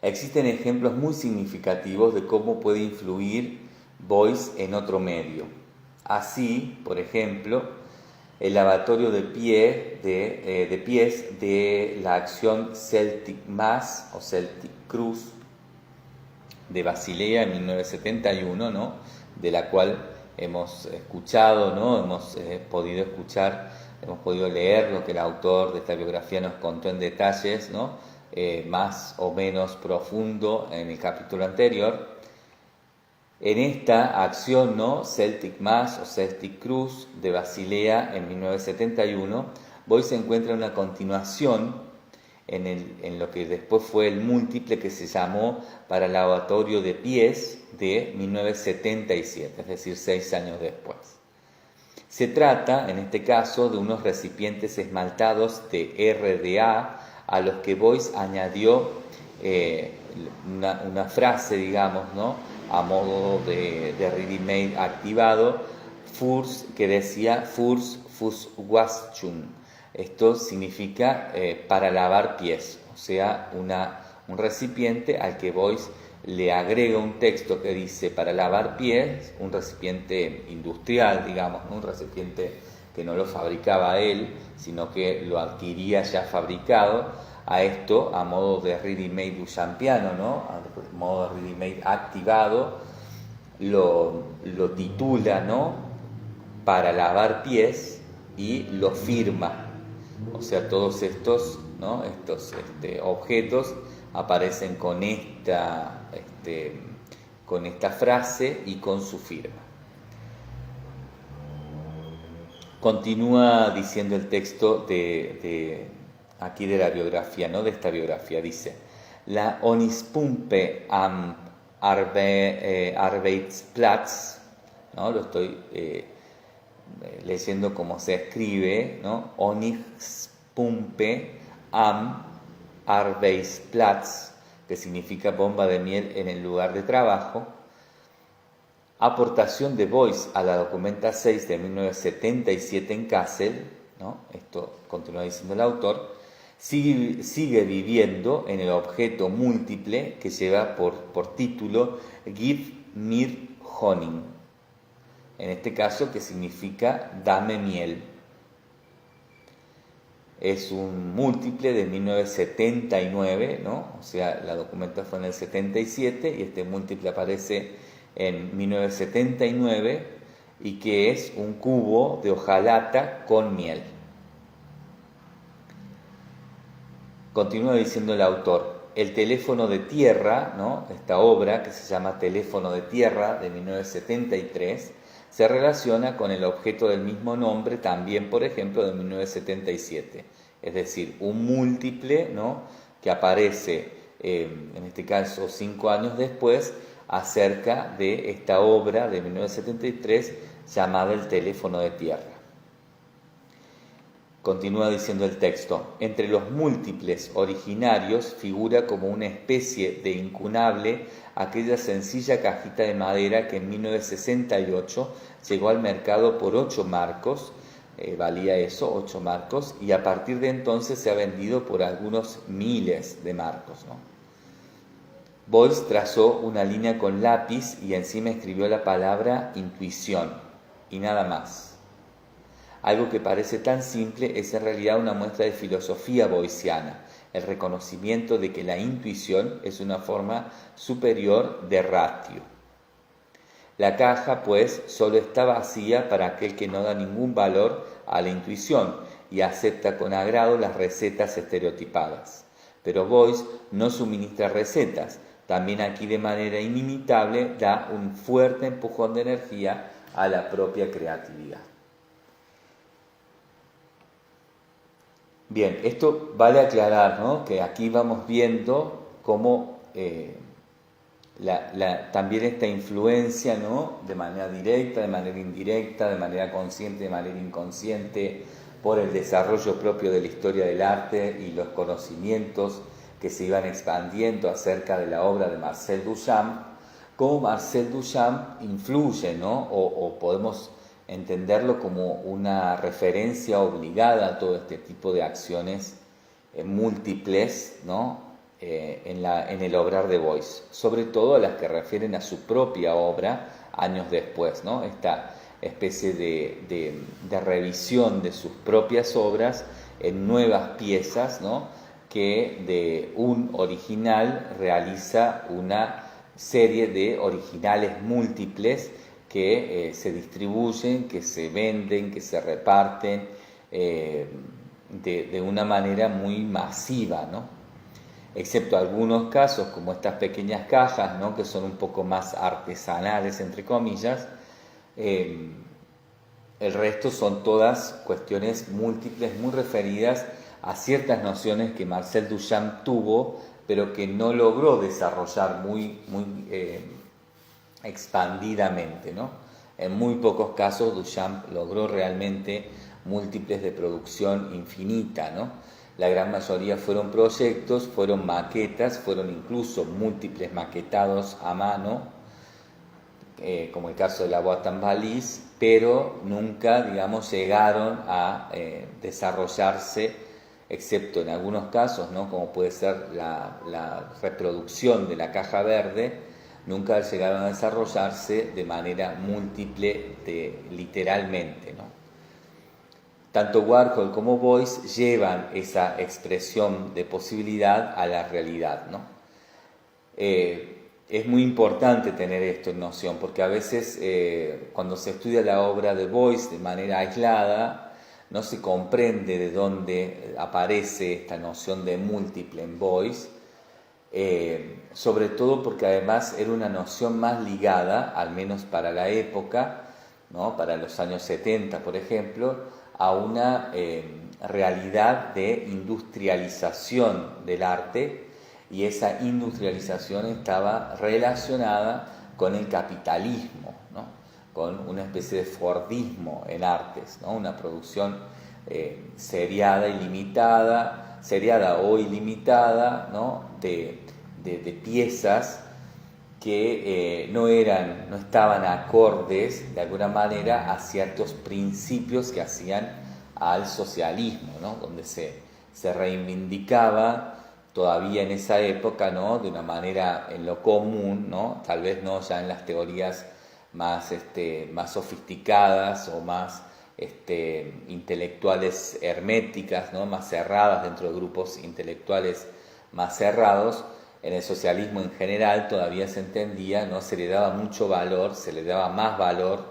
Existen ejemplos muy significativos de cómo puede influir Beuys en otro medio. Así, por ejemplo, el lavatorio de pies de la acción Celtic Mass o Celtic Cruz de Basilea en 1971, ¿no? De la cual hemos escuchado, ¿no? Hemos podido escuchar, hemos podido leer lo que el autor de esta biografía nos contó en detalles, ¿no? Más o menos profundo en el capítulo anterior. En esta acción, ¿no? Celtic Mass o Celtic Cruz de Basilea en 1971, Beuys se encuentra una continuación en lo que después fue el múltiple que se llamó para el lavatorio de pies de 1977, es decir, 6 años después. Se trata, en este caso, de unos recipientes esmaltados de RDA a los que Beuys añadió una frase, digamos, ¿no? A modo de ready-made activado, que decía Furs Fußwaschung. Esto significa para lavar pies, o sea, un recipiente al que Beuys le agrega un texto que dice para lavar pies, un recipiente industrial, digamos, ¿no? Un recipiente que no lo fabricaba él, sino que lo adquiría ya fabricado, a esto a modo de ready-made duchampiano, ¿no? A modo de ready-made activado, lo titula, ¿no? Para lavar pies y lo firma. O sea, todos estos, ¿no? Estos objetos aparecen con esta frase y con su firma. Continúa diciendo el texto aquí de la biografía, ¿no? De esta biografía, dice: La Onispumpe am Arbeitsplatz, ¿no? Lo estoy leyendo como se escribe, ¿no? Onispumpe am Arbeitsplatz, que significa bomba de miel en el lugar de trabajo. Aportación de Beuys a la Documenta 6 de 1977 en Kassel, ¿no? Esto continúa diciendo el autor, sigue viviendo en el objeto múltiple que lleva por título Gib mir Honig, en este caso que significa dame miel. Es un múltiple de 1979, ¿no? O sea, la Documenta fue en el 77 y este múltiple aparece en 1979 y que es un cubo de hojalata con miel. Continúa diciendo el autor, el teléfono de tierra, ¿no? Esta obra que se llama Teléfono de Tierra de 1973 se relaciona con el objeto del mismo nombre también, por ejemplo, de 1977. Es decir, un múltiple, ¿no? Que aparece, en este caso, 5 años después, acerca de esta obra de 1973 llamada El teléfono de tierra. Continúa diciendo el texto, entre los múltiples originarios figura como una especie de incunable aquella sencilla cajita de madera que en 1968 llegó al mercado por 8 marcos, valía eso, 8 marcos, y a partir de entonces se ha vendido por algunos miles de marcos, ¿no? Beuys trazó una línea con lápiz y encima escribió la palabra intuición y nada más. Algo que parece tan simple es en realidad una muestra de filosofía boysiana, el reconocimiento de que la intuición es una forma superior de ratio. La caja, pues, solo está vacía para aquel que no da ningún valor a la intuición y acepta con agrado las recetas estereotipadas. Pero Beuys no suministra recetas, también aquí de manera inimitable da un fuerte empujón de energía a la propia creatividad. Bien, esto vale aclarar, ¿no? Que aquí vamos viendo cómo también esta influencia, ¿no? De manera directa, de manera indirecta, de manera consciente, de manera inconsciente, por el desarrollo propio de la historia del arte y los conocimientos que se iban expandiendo acerca de la obra de Marcel Duchamp, cómo Marcel Duchamp influye, ¿no? O podemos entenderlo como una referencia obligada a todo este tipo de acciones múltiples, ¿no? En el obrar de Beuys, sobre todo a las que refieren a su propia obra años después, ¿no? Esta especie de revisión de sus propias obras en nuevas piezas, ¿no? Que de un original realiza una serie de originales múltiples que se distribuyen, que se venden, que se reparten de una manera muy masiva, ¿no? Excepto algunos casos como estas pequeñas cajas, ¿no? Que son un poco más artesanales, entre comillas, el resto son todas cuestiones múltiples, muy referidas a ciertas nociones que Marcel Duchamp tuvo, pero que no logró desarrollar muy expandidamente, ¿no? En muy pocos casos Duchamp logró realmente múltiples de producción infinita, ¿no? La gran mayoría fueron proyectos, fueron maquetas, fueron incluso múltiples maquetados a mano, como el caso de la Boîte en Valise, pero nunca, digamos, llegaron a desarrollarse, excepto en algunos casos, ¿no? Como puede ser la reproducción de la caja verde, nunca llegaron a desarrollarse de manera múltiple, literalmente, ¿no? Tanto Warhol como Beuys llevan esa expresión de posibilidad a la realidad, ¿no? Es muy importante tener esto en noción, porque a veces cuando se estudia la obra de Beuys de manera aislada, no se comprende de dónde aparece esta noción de múltiple en Beuys, sobre todo porque además era una noción más ligada, al menos para la época, ¿no? Para los años 70, por ejemplo, a una realidad de industrialización del arte, y esa industrialización estaba relacionada con el capitalismo, ¿no? Con una especie de fordismo en artes, ¿no? Una producción seriada o ilimitada, ¿no? de piezas que no estaban acordes de alguna manera a ciertos principios que hacían al socialismo, ¿no? Donde se reivindicaba todavía en esa época, ¿no? De una manera en lo común, ¿no? Tal vez no ya en las teorías más sofisticadas o más intelectuales herméticas, ¿no? Más cerradas dentro de grupos intelectuales más cerrados. En el socialismo en general todavía se entendía, ¿no? Se le daba mucho valor, se le daba más valor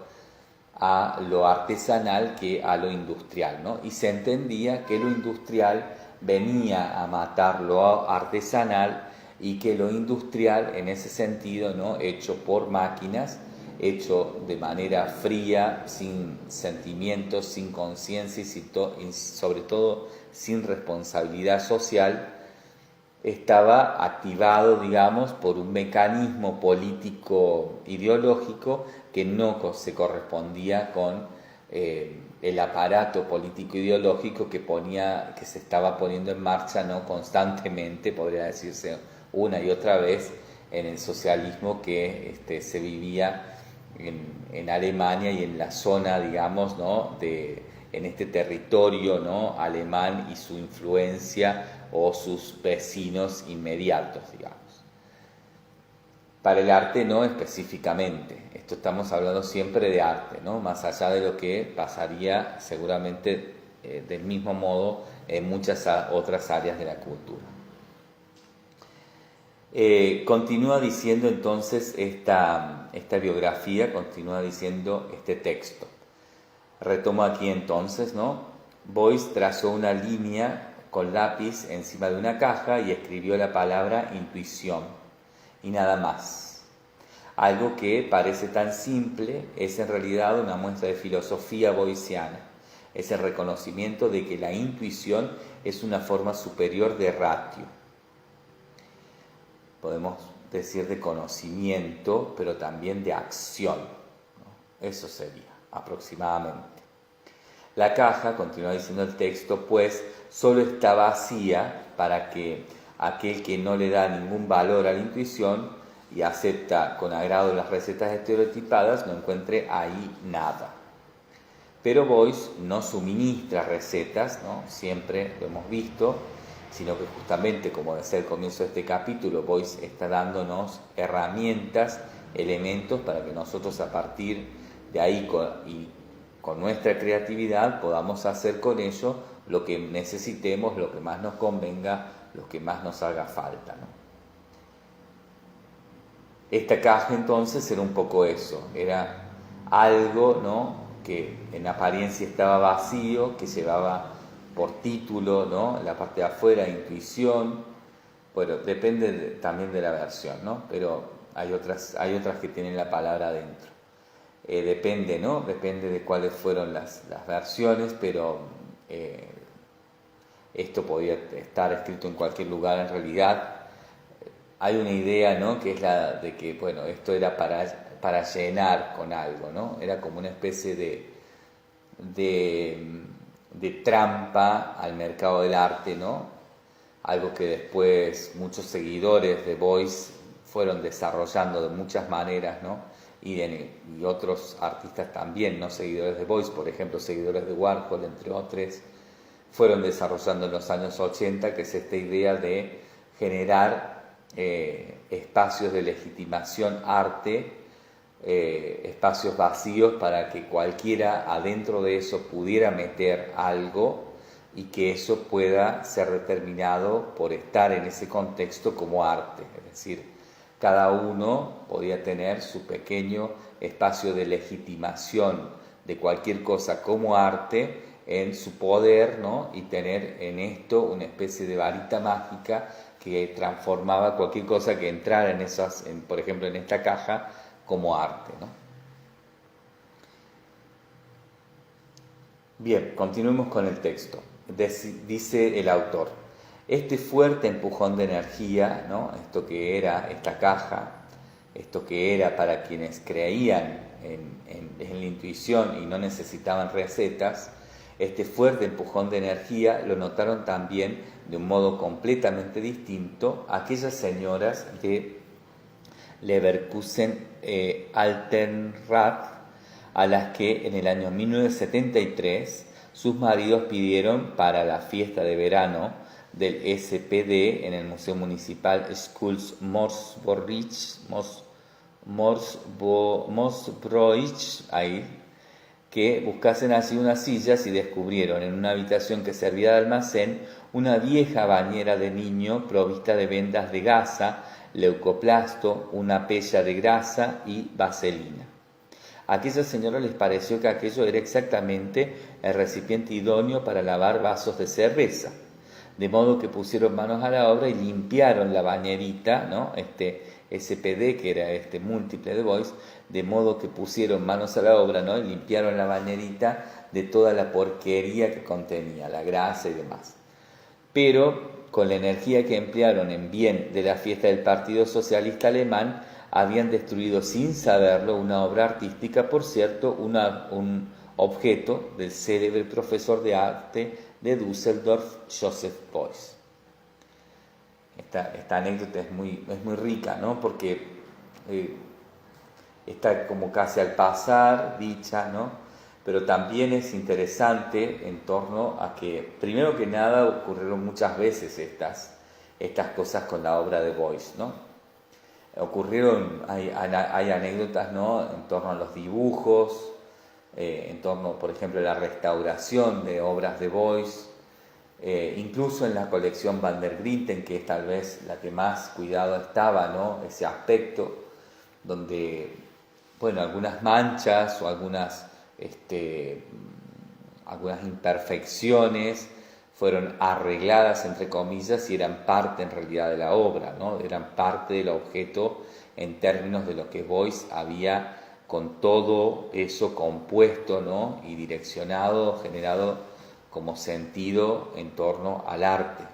a lo artesanal que a lo industrial, ¿no? Y se entendía que lo industrial venía a matar lo artesanal, y que lo industrial en ese sentido, ¿no? Hecho por máquinas, hecho de manera fría, sin sentimientos, sin conciencia y sobre todo sin responsabilidad social, estaba activado, digamos, por un mecanismo político ideológico que no se correspondía con el aparato político ideológico que se estaba poniendo en marcha, ¿no? Constantemente, podría decirse una y otra vez, en el socialismo que se vivía en Alemania y en la zona, digamos, ¿no? En este territorio, ¿no? Alemán y su influencia o sus vecinos inmediatos, digamos. Para el arte no específicamente, esto estamos hablando siempre de arte, ¿no? Más allá de lo que pasaría seguramente del mismo modo en muchas otras áreas de la cultura. Continúa diciendo entonces esta biografía, continúa diciendo este texto. Retomo aquí entonces, ¿no? Beuys trazó una línea con lápiz encima de una caja y escribió la palabra intuición, y nada más. Algo que parece tan simple es en realidad una muestra de filosofía boyciana. Es el reconocimiento de que la intuición es una forma superior de ratio. podemos decir de conocimiento, pero también de acción, ¿no? Eso sería aproximadamente. La caja, continúa diciendo el texto, pues solo está vacía para que aquel que no le da ningún valor a la intuición y acepta con agrado las recetas estereotipadas no encuentre ahí nada. Pero Boyce no suministra recetas, ¿no? Siempre lo hemos visto, sino que justamente, como decía al comienzo de este capítulo, Boyce está dándonos herramientas, elementos para que nosotros a partir de ahí con nuestra creatividad podamos hacer con ello lo que necesitemos, lo que más nos convenga, lo que más nos haga falta, ¿no? Esta caja entonces era un poco eso, era algo, ¿no?, que en apariencia estaba vacío, que llevaba por título, ¿no?, en la parte de afuera, intuición. Bueno, depende también de la versión, ¿no? Pero hay otras que tienen la palabra adentro. Depende, ¿no? Depende de cuáles fueron las versiones, pero esto podía estar escrito en cualquier lugar en realidad. Hay una idea, ¿no?, que es la de que, bueno, esto era para llenar con algo, ¿no? Era como una especie de trampa al mercado del arte, ¿no? Algo que después muchos seguidores de Boyce fueron desarrollando de muchas maneras, ¿no? Y otros artistas también, no seguidores de Boyce, por ejemplo, seguidores de Warhol, entre otros, fueron desarrollando en los años 80, que es esta idea de generar espacios de legitimación arte, espacios vacíos para que cualquiera adentro de eso pudiera meter algo y que eso pueda ser determinado por estar en ese contexto como arte. Es decir, cada uno podía tener su pequeño espacio de legitimación de cualquier cosa como arte en su poder, ¿no?, y tener en esto una especie de varita mágica que transformaba cualquier cosa que entrara por ejemplo, en esta caja como arte, ¿no? Bien, continuemos con el texto. Dice el autor: este fuerte empujón de energía, ¿no?, esto que era esta caja, esto que era para quienes creían en la intuición y no necesitaban recetas, este fuerte empujón de energía lo notaron también de un modo completamente distinto aquellas señoras de Leverkusen Altenrath, a las que en el año 1973 sus maridos pidieron para la fiesta de verano del SPD en el Museo Municipal Schools Morsbroich, ahí, que buscasen así unas sillas y descubrieron en una habitación que servía de almacén una vieja bañera de niño provista de vendas de gasa, leucoplasto, una pella de grasa y vaselina. A aquella señora les pareció que aquello era exactamente el recipiente idóneo para lavar vasos de cerveza, de modo que pusieron manos a la obra y limpiaron la bañerita, ¿no?, este SPD, que era este múltiple de Boyce, de modo que pusieron manos a la obra, ¿no?, y limpiaron la bañerita de toda la porquería que contenía, la grasa y demás. Pero con la energía que emplearon en bien de la fiesta del Partido Socialista Alemán, habían destruido sin saberlo una obra artística, por cierto, un objeto del célebre profesor de arte de Düsseldorf, Joseph Beuys. Esta anécdota es muy rica, ¿no?, porque está como casi al pasar dicha, ¿no?, pero también es interesante en torno a que, primero que nada, ocurrieron muchas veces estas cosas con la obra de Beuys, ¿no? Hay anécdotas, ¿no?, en torno a los dibujos, en torno, por ejemplo, a la restauración de obras de Beuys, incluso en la colección Van der Grinten, que es tal vez la que más cuidado estaba, ¿no?, ese aspecto, donde, bueno, algunas manchas o algunas imperfecciones fueron arregladas, entre comillas, y eran parte en realidad de la obra, ¿no?, eran parte del objeto en términos de lo que Beuys había con todo eso compuesto, ¿no?, y direccionado, generado como sentido en torno al arte.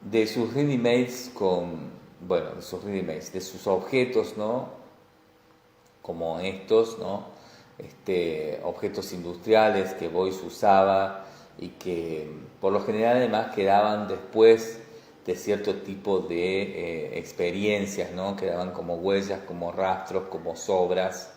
de sus ready-mades de sus ready-mades, de sus objetos, ¿no? Como estos, ¿no? Objetos industriales que Beuys usaba y que por lo general además quedaban después de cierto tipo de experiencias, ¿no? Quedaban como huellas, como rastros, como sobras,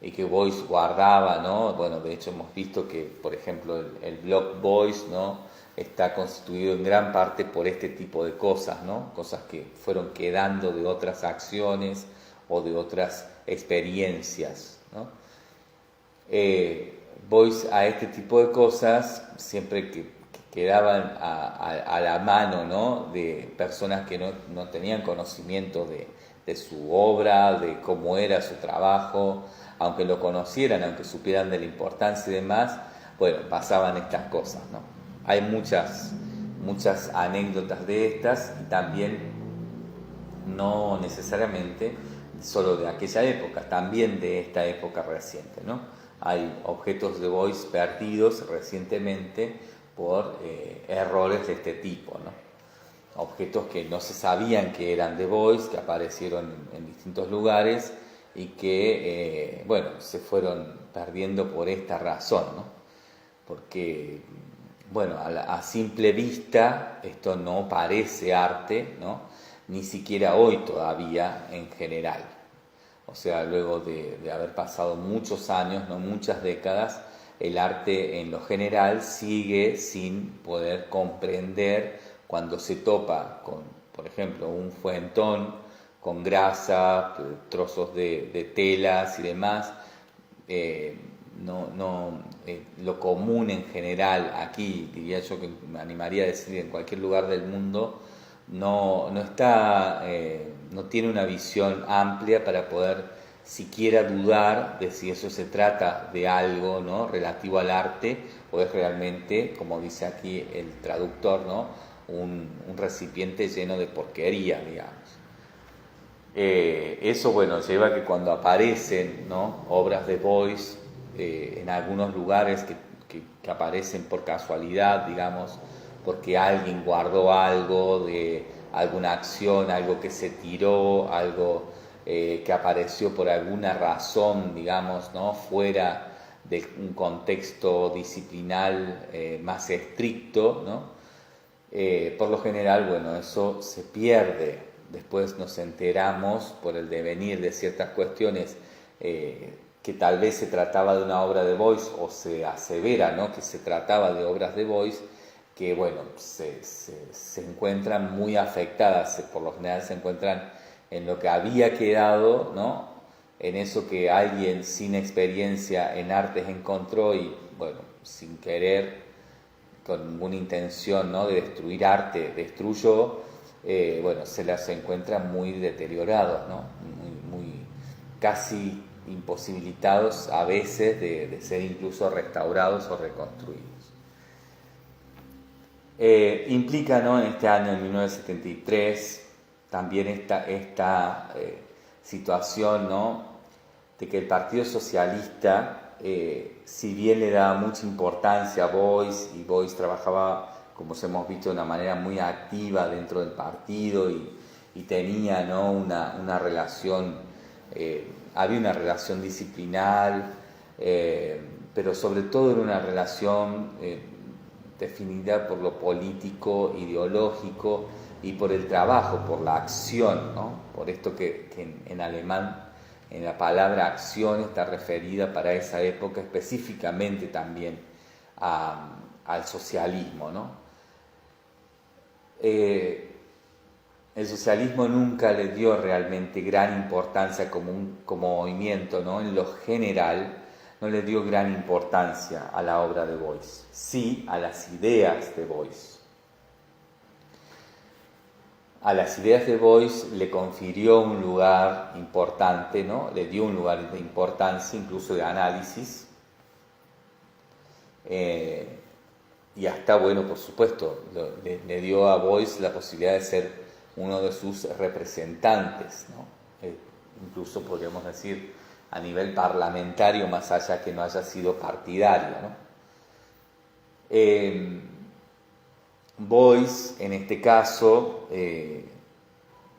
y que Beuys guardaba, ¿no? Bueno, de hecho hemos visto que, por ejemplo, el blog Beuys, ¿no? Está constituido en gran parte por este tipo de cosas, ¿no? Cosas que fueron quedando de otras acciones o de otras experiencias, ¿no? Beuys a este tipo de cosas, siempre que quedaban a la mano, ¿no? De personas que no tenían conocimiento de su obra, de cómo era su trabajo, aunque lo conocieran, aunque supieran de la importancia y demás, bueno, pasaban estas cosas, ¿no? Hay muchas anécdotas de estas y también no necesariamente solo de aquella época, también de esta época reciente, ¿no? Hay objetos de Beuys perdidos recientemente por errores de este tipo, ¿no? Objetos que no se sabían que eran de Beuys, que aparecieron en distintos lugares y que, se fueron perdiendo por esta razón, ¿no? Porque, a simple vista esto no parece arte, ¿no? Ni siquiera hoy todavía en general. O sea, luego de haber pasado muchos años, no muchas décadas, el arte en lo general sigue sin poder comprender cuando se topa con, por ejemplo, un fuentón con grasa, trozos de telas y demás. Lo común en general aquí, diría yo que me animaría a decir en cualquier lugar del mundo, no tiene una visión amplia para poder siquiera dudar de si eso se trata de algo, ¿no? Relativo al arte o es realmente, como dice aquí el traductor, ¿no? un recipiente lleno de porquería, digamos. Eso, lleva a que cuando aparecen, ¿no? Obras de Beuys en algunos lugares que aparecen por casualidad, digamos, porque alguien guardó algo de alguna acción, algo que se tiró, algo que apareció por alguna razón, digamos, ¿no? Fuera de un contexto disciplinal más estricto, ¿no? Por lo general, eso se pierde. Después nos enteramos por el devenir de ciertas cuestiones que tal vez se trataba de una obra de Beuys o se asevera, ¿no? Que se trataba de obras de Beuys que se encuentran muy afectadas, por lo general se encuentran en lo que había quedado, ¿no? En eso que alguien sin experiencia en artes encontró y sin querer, con ninguna intención, ¿no? De destruir arte, destruyó, se las encuentra muy deteriorados, ¿no? Muy casi imposibilitados a veces de ser incluso restaurados o reconstruidos. Implica, ¿no? En este año, en 1973, también esta situación, ¿no? De que el Partido Socialista, si bien le daba mucha importancia a Beuys, y Beuys trabajaba, como hemos visto, de una manera muy activa dentro del partido y tenía, ¿no? una relación, había una relación disciplinar, pero sobre todo era una relación definida por lo político, ideológico y por el trabajo, por la acción, ¿no? Por esto que en alemán, en la palabra acción está referida para esa época específicamente también al socialismo, ¿no? El socialismo nunca le dio realmente gran importancia como movimiento, ¿no? En lo general no le dio gran importancia a la obra de Beuys, sí a las ideas de Beuys. A las ideas de Beuys le confirió un lugar importante, ¿no? Le dio un lugar de importancia, incluso de análisis. Y hasta, por supuesto, le dio a Beuys la posibilidad de ser uno de sus representantes, ¿no? Incluso podríamos decir a nivel parlamentario, más allá que no haya sido partidario, ¿no? Beuys, en este caso,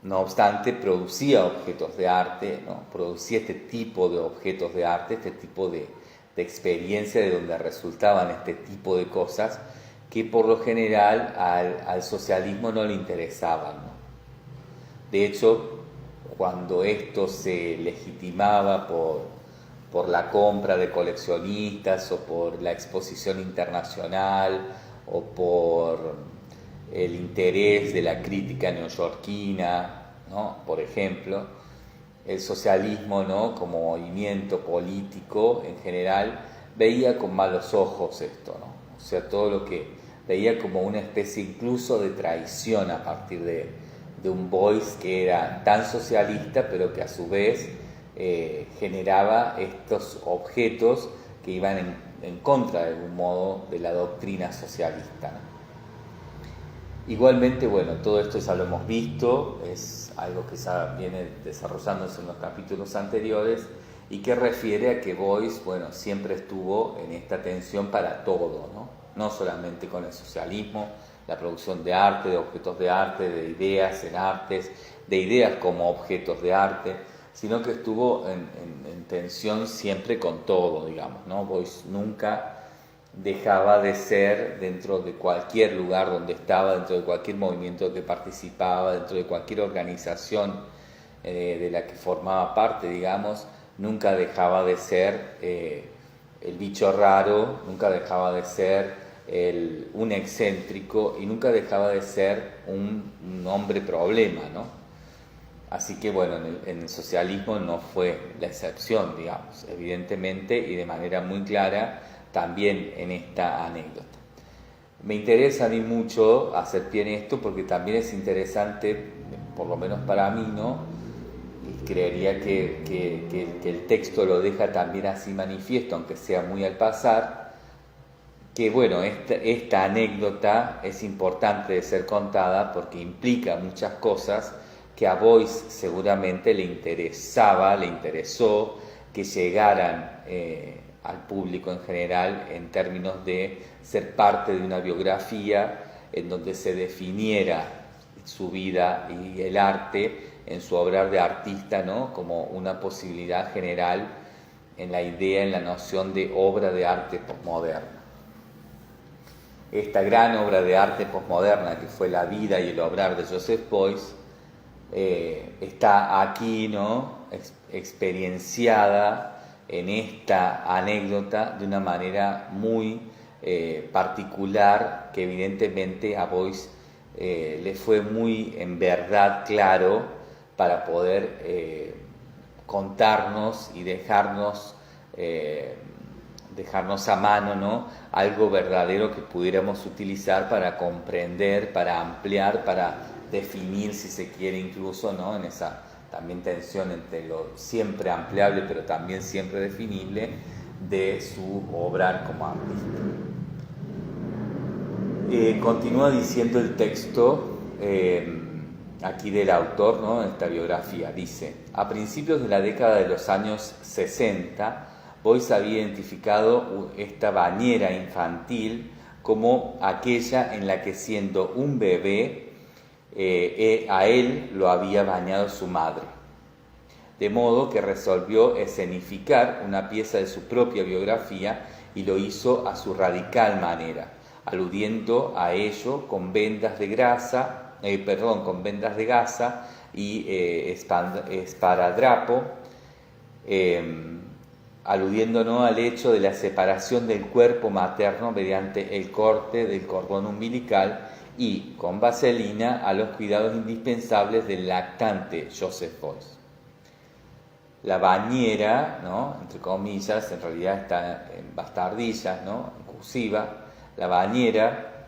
no obstante, producía objetos de arte, ¿no? Producía este tipo de objetos de arte, este tipo de experiencia de donde resultaban este tipo de cosas que por lo general al socialismo no le interesaban, ¿no? De hecho, cuando esto se legitimaba por la compra de coleccionistas o por la exposición internacional o por el interés de la crítica neoyorquina, ¿no? Por ejemplo, el socialismo, ¿no? Como movimiento político en general veía con malos ojos esto, ¿no? O sea, todo lo que veía como una especie incluso de traición a partir de un Beuys que era tan socialista pero que a su vez generaba estos objetos que iban en contra de algún modo de la doctrina socialista, ¿no? Igualmente, bueno, todo esto ya lo hemos visto, es algo que ya viene desarrollándose en los capítulos anteriores y que refiere a que Beuys, bueno, siempre estuvo en esta tensión para todo, ¿no? No solamente con el socialismo, la producción de arte, de objetos de arte, de ideas en artes, de ideas como objetos de arte, sino que estuvo en tensión siempre con todo, digamos, ¿no? Beuys nunca dejaba de ser, dentro de cualquier lugar donde estaba, dentro de cualquier movimiento que participaba, dentro de cualquier organización de la que formaba parte, digamos, nunca dejaba de ser el bicho raro, nunca dejaba de ser un excéntrico y nunca dejaba de ser un hombre problema, ¿no? Así que bueno, en el socialismo no fue la excepción, digamos, evidentemente y de manera muy clara también en esta anécdota. Me interesa a mí mucho hacer pie en esto porque también es interesante, por lo menos para mí, ¿no? Y creería que el texto lo deja también así manifiesto, aunque sea muy al pasar, que bueno, esta anécdota es importante de ser contada porque implica muchas cosas que a Beuys seguramente le interesó que llegaran al público en general en términos de ser parte de una biografía en donde se definiera su vida y el arte en su obrar de artista, ¿no? Como una posibilidad general en la idea, en la noción de obra de arte posmoderna. Esta gran obra de arte posmoderna que fue la vida y el obrar de Joseph Beuys está aquí, ¿no? Experienciada en esta anécdota de una manera muy particular que evidentemente a Beuys le fue muy en verdad claro para poder contarnos y dejarnos a mano, ¿no? Algo verdadero que pudiéramos utilizar para comprender, para ampliar, para definir, si se quiere incluso, ¿no? En esa también tensión entre lo siempre ampliable pero también siempre definible de su obrar como artista. Continúa diciendo el texto aquí del autor, ¿no? En esta biografía, dice: a principios de la década de los años 60, Beuys había identificado esta bañera infantil como aquella en la que, siendo un bebé, a él lo había bañado su madre, de modo que resolvió escenificar una pieza de su propia biografía y lo hizo a su radical manera, aludiendo a ello con vendas de gasa y esparadrapo, aludiéndonos al hecho de la separación del cuerpo materno mediante el corte del cordón umbilical y con vaselina a los cuidados indispensables del lactante Joseph Beuys. La bañera, ¿no? Entre comillas, en realidad está en bastardillas, ¿no? En cursiva. La bañera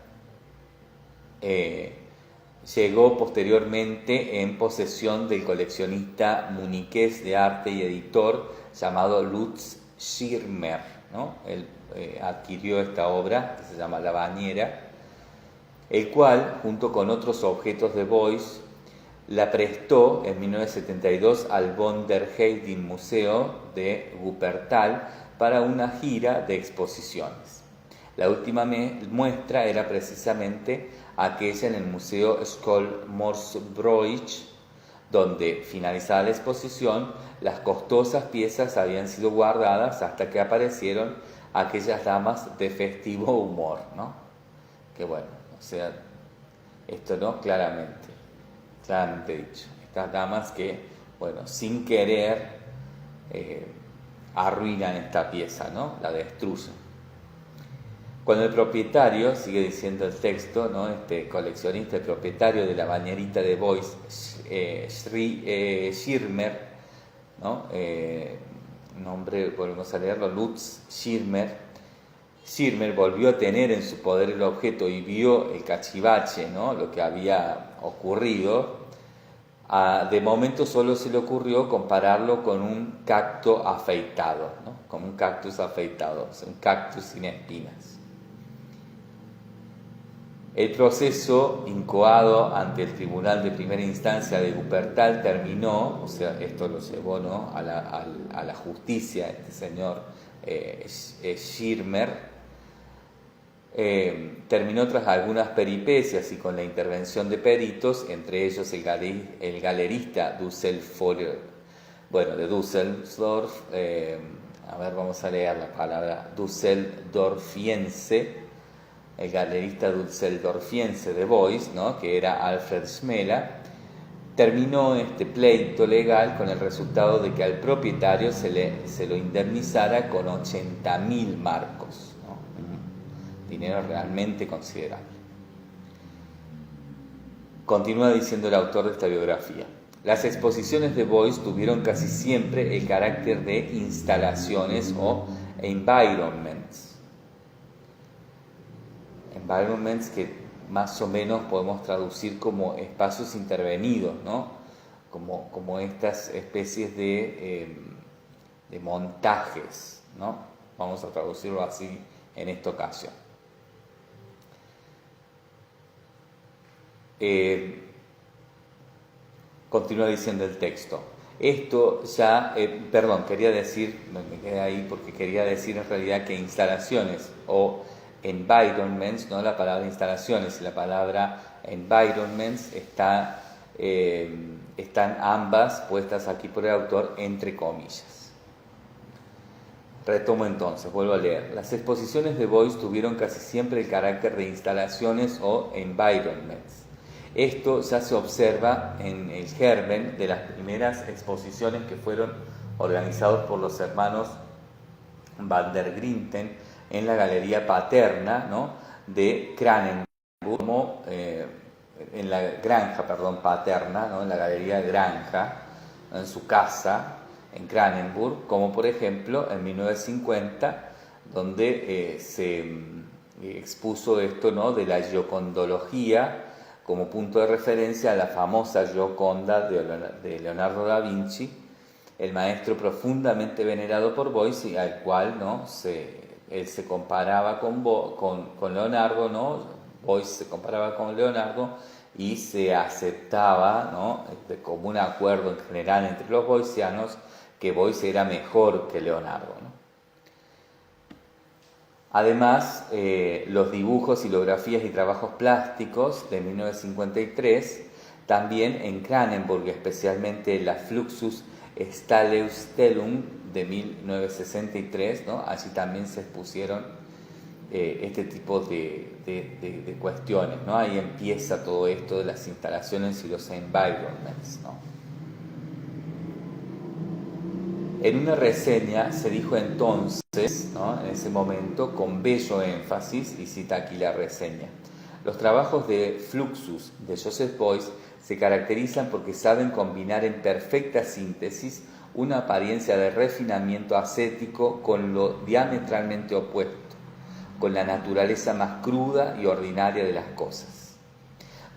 llegó posteriormente en posesión del coleccionista muniqués de arte y editor llamado Lutz Schirmer, ¿no? Él adquirió esta obra que se llama La bañera, el cual, junto con otros objetos de Beuys, la prestó en 1972 al Von der Heyden Museo de Wuppertal para una gira de exposiciones. La última muestra era precisamente aquella en el Museo Skolmorsbroich, donde, finalizada la exposición, las costosas piezas habían sido guardadas hasta que aparecieron aquellas damas de festivo humor, ¿no? Que bueno, o sea, esto no, claramente dicho, estas damas que, bueno, sin querer arruinan esta pieza, ¿no? La destruyen. Cuando el propietario, sigue diciendo el texto, ¿no? Este coleccionista, el propietario de la bañerita de Beuys, Schirmer, ¿no? Nombre, volvemos a leerlo, Lutz Schirmer. Schirmer volvió a tener en su poder el objeto y vio el cachivache, ¿no? Lo que había ocurrido. De momento solo se le ocurrió compararlo con un cacto afeitado, ¿no? Con un cactus afeitado, o sea, un cactus sin espinas. El proceso incoado ante el Tribunal de Primera Instancia de Wuppertal terminó, o sea, esto lo llevó, ¿no? a la justicia, este señor Schirmer, terminó tras algunas peripecias y con la intervención de peritos, entre ellos el galerista de Düsseldorf, a ver, vamos a leer la palabra, Düsseldorfiense, el galerista düsseldorfiense de Beuys, ¿no? Que era Alfred Schmeler, terminó este pleito legal con el resultado de que al propietario se lo indemnizara con 80.000 marcos, ¿no? Un dinero realmente considerable. Continúa diciendo el autor de esta biografía: las exposiciones de Beuys tuvieron casi siempre el carácter de instalaciones o environments, que más o menos podemos traducir como espacios intervenidos, ¿no? Como estas especies de montajes, ¿no? Vamos a traducirlo así en esta ocasión. Continúa diciendo el texto. Esto ya, quería decir, me quedé ahí porque quería decir en realidad que instalaciones o environments, no la palabra instalaciones y la palabra environments están ambas puestas aquí por el autor entre comillas. Retomo entonces, vuelvo a leer. Las exposiciones de Beuys tuvieron casi siempre el carácter de instalaciones o environments. Esto ya se observa en el germen de las primeras exposiciones que fueron organizados por los hermanos Van der Grinten en la Galería Paterna, ¿no? De Cranenburg, en la granja, paterna, ¿no? En la Galería Granja, ¿no? En su casa, en Cranenburg, como por ejemplo en 1950, donde se expuso esto, ¿no? De la giocondología como punto de referencia a la famosa Gioconda de Leonardo da Vinci, el maestro profundamente venerado por Beuys y al cual, ¿no? Él se comparaba con Leonardo, ¿no? Beuys se comparaba con Leonardo y se aceptaba, ¿no? De común acuerdo en general entre los boycianos que Beuys era mejor que Leonardo, ¿no? Además, los dibujos, hilografías y trabajos plásticos de 1953, también en Cranenburg, especialmente la Fluxus Staleusstellung de 1963, ¿no? Allí también se expusieron este tipo de cuestiones, ¿no? Ahí empieza todo esto de las instalaciones y los environments, ¿no? En una reseña se dijo entonces, ¿no? En ese momento, con bello énfasis, y cita aquí la reseña: los trabajos de Fluxus de Joseph Beuys se caracterizan porque saben combinar en perfecta síntesis una apariencia de refinamiento ascético con lo diametralmente opuesto, con la naturaleza más cruda y ordinaria de las cosas.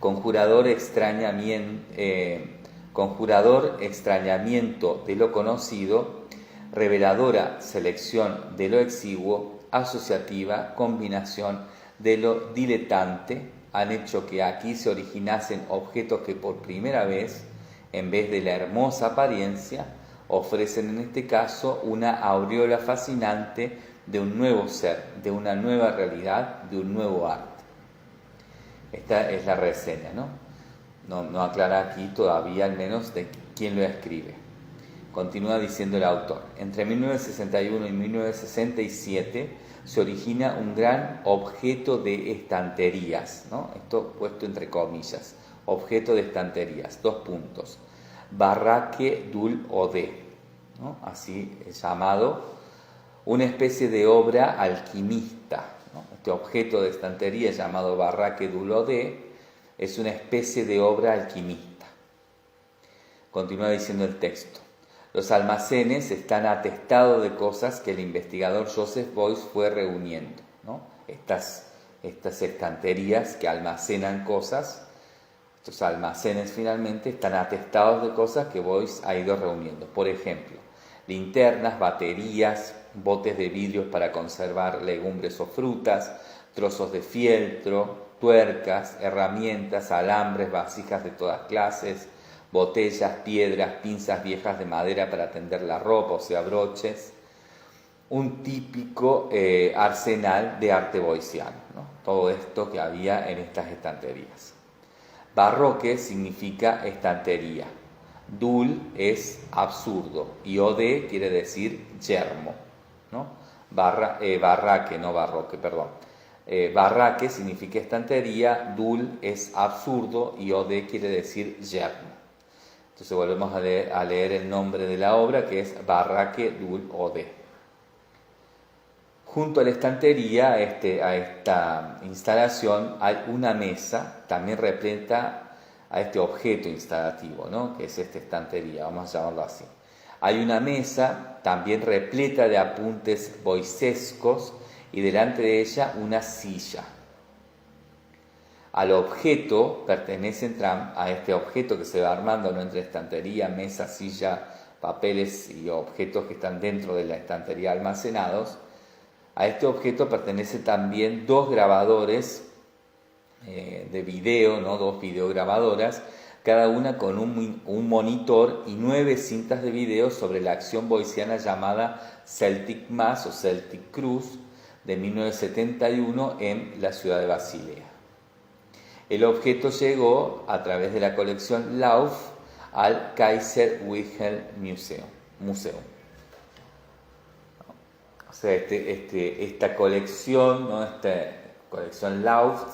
Conjurador extrañamiento de lo conocido, reveladora selección de lo exiguo, asociativa combinación de lo diletante, han hecho que aquí se originasen objetos que por primera vez, en vez de la hermosa apariencia, ofrecen en este caso una aureola fascinante de un nuevo ser, de una nueva realidad, de un nuevo arte. Esta es la reseña, ¿no? No aclara aquí todavía al menos de quién lo escribe. Continúa diciendo el autor. Entre 1961 y 1967 se origina un gran objeto de estanterías, ¿no? Esto puesto entre comillas. Objeto de estanterías. 2 puntos. Barraque dul Odé, ¿no? Así es llamado. Una especie de obra alquimista, ¿no? Este objeto de estantería llamado Barraque dul Odé es una especie de obra alquimista. Continúa diciendo el texto. Los almacenes están atestados de cosas que el investigador Joseph Beuys fue reuniendo, ¿no? Estas estanterías que almacenan cosas, estos almacenes finalmente están atestados de cosas que Beuys ha ido reuniendo. Por ejemplo, linternas, baterías, botes de vidrios para conservar legumbres o frutas, trozos de fieltro, tuercas, herramientas, alambres, vasijas de todas clases, botellas, piedras, pinzas viejas de madera para tender la ropa, o sea, broches, un típico arsenal de arte boyciano, ¿no? Todo esto que había en estas estanterías. Barroque significa estantería, dul es absurdo y ode quiere decir yermo, ¿no? Barraque, no barroque, perdón. Barraque significa estantería, dul es absurdo y ode quiere decir yermo. Entonces volvemos a leer el nombre de la obra, que es Barraque dul Odé. Junto a la estantería, a esta instalación, hay una mesa, también representa a este objeto instalativo, ¿no? Que es esta estantería, vamos a llamarlo así. Hay una mesa también repleta de apuntes boycescos y delante de ella una silla. Al objeto pertenecen a este objeto que se va armando, ¿no? Entre estantería, mesa, silla, papeles y objetos que están dentro de la estantería almacenados. A este objeto pertenecen también 2 grabadores de video, ¿no? 2 videograbadoras, cada una con un monitor y 9 cintas de video sobre la acción boyciana llamada Celtic Mass o Celtic Cruise de 1971 en la ciudad de Basilea. El objeto llegó a través de la colección Lauf al Kaiser Wilhelm Museum. O sea, esta colección, ¿no? Esta colección Lauf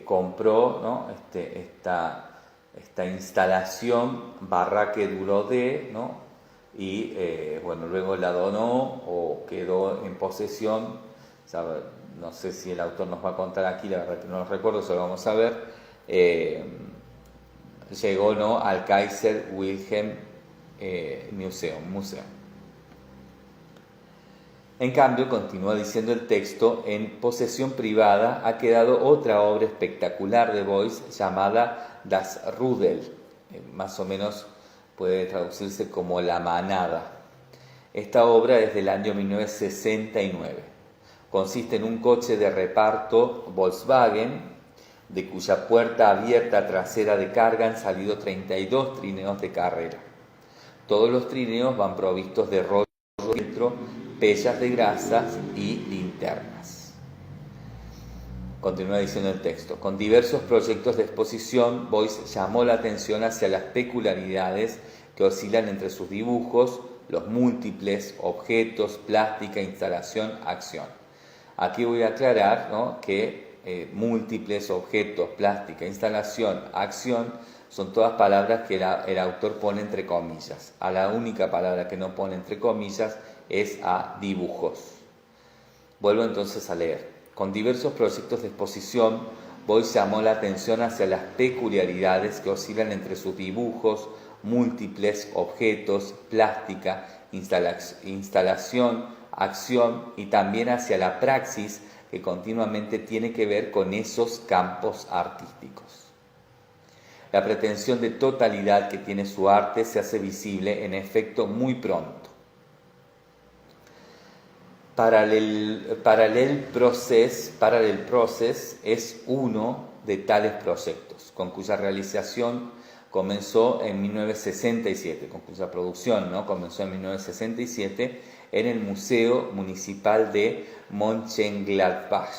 compró, ¿no? esta instalación Barraque dul Odé, ¿no? Y bueno, luego la donó o quedó en posesión, ¿sabe? No sé si el autor nos va a contar aquí, la verdad que no lo recuerdo, eso lo vamos a ver. Llegó, ¿no? Al Kaiser Wilhelm Museum. En cambio, continúa diciendo el texto, en posesión privada ha quedado otra obra espectacular de Beuys llamada Das Rudel, más o menos puede traducirse como La Manada. Esta obra es del año 1969. Consiste en un coche de reparto Volkswagen, de cuya puerta abierta trasera de carga han salido 32 trineos de carrera. Todos los trineos van provistos de rollo de filtro, pellas de grasas y linternas. Continúa diciendo el texto. Con diversos proyectos de exposición, Beuys llamó la atención hacia las peculiaridades que oscilan entre sus dibujos, los múltiples, objetos, plástica, instalación, acción. Aquí voy a aclarar, ¿no? Que múltiples, objetos, plástica, instalación, acción, son todas palabras que el autor pone entre comillas. A la única palabra que no pone entre comillas es a dibujos. Vuelvo entonces a leer. Con diversos proyectos de exposición, Beuys llamó la atención hacia las peculiaridades que oscilan entre sus dibujos, múltiples, objetos, plástica, instalación, acción y también hacia la praxis que continuamente tiene que ver con esos campos artísticos. La pretensión de totalidad que tiene su arte se hace visible en efecto muy pronto. Parallel Process es uno de tales proyectos, con cuya realización comenzó en 1967, con cuya producción, ¿no? Comenzó en 1967 en el Museo Municipal de Mönchengladbach.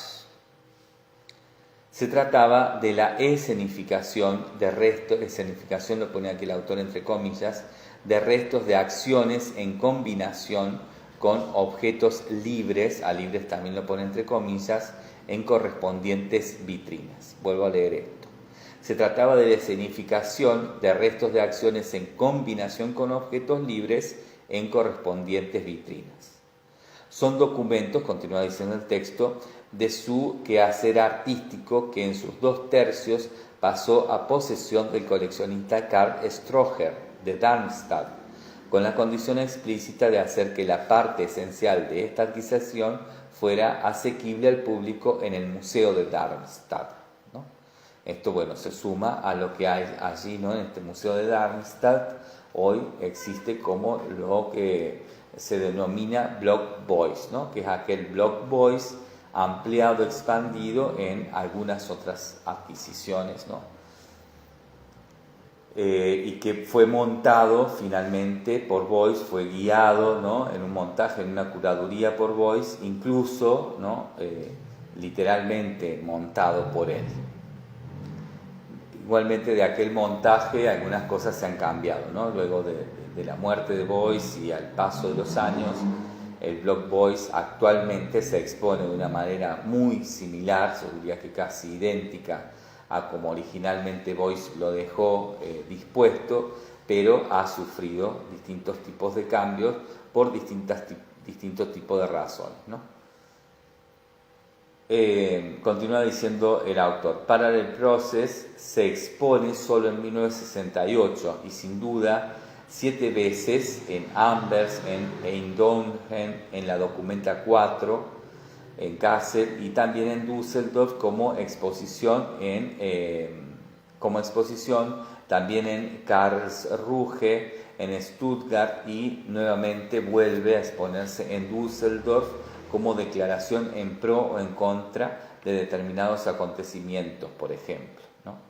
Se trataba de la escenificación de restos, escenificación lo pone aquí el autor entre comillas, de restos de acciones en combinación con objetos libres, a libres también lo pone entre comillas, en correspondientes vitrinas. Vuelvo a leer esto. Se trataba de la escenificación de restos de acciones en combinación con objetos libres en correspondientes vitrinas. Son documentos, continúa diciendo el texto, de su quehacer artístico que en sus 2/3 pasó a posesión del coleccionista Karl Stroger de Darmstadt, con la condición explícita de hacer que la parte esencial de esta adquisición fuera asequible al público en el Museo de Darmstadt, ¿no? Esto, bueno, se suma a lo que hay allí, ¿no? En este Museo de Darmstadt hoy existe como lo que se denomina Block Boys, ¿no? Que es aquel Block Boys ampliado, expandido en algunas otras adquisiciones, ¿no? Y que fue montado finalmente por Beuys, fue guiado, ¿no? En un montaje, en una curaduría por Beuys, incluso, ¿no? Literalmente montado por él. Igualmente de aquel montaje algunas cosas se han cambiado, ¿no? Luego de la muerte de Beuys y al paso de los años, el Block Boys actualmente se expone de una manera muy similar, yo diría que casi idéntica a como originalmente Beuys lo dejó dispuesto, pero ha sufrido distintos tipos de cambios por distintos tipos de razones, ¿no? Continúa diciendo el autor, Parallel Process se expone solo en 1968 y sin duda 7 veces en Anvers, en Eindhoven, en la Documenta 4, en Kassel y también en Düsseldorf como exposición, también en Karlsruhe, en Stuttgart y nuevamente vuelve a exponerse en Düsseldorf como declaración en pro o en contra de determinados acontecimientos, por ejemplo, ¿no?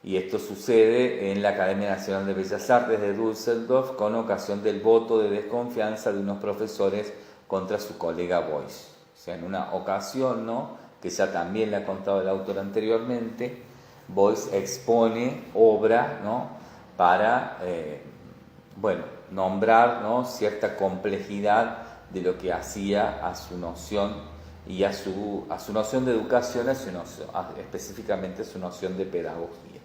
Y esto sucede en la Academia Nacional de Bellas Artes de Düsseldorf con ocasión del voto de desconfianza de unos profesores contra su colega Beuys. O sea, en una ocasión, ¿no?, que ya también le ha contado el autor anteriormente, Beuys expone obra, ¿no?, para, nombrar, ¿no?, cierta complejidad de lo que hacía a su noción y a su noción de educación, específicamente su noción de pedagogía.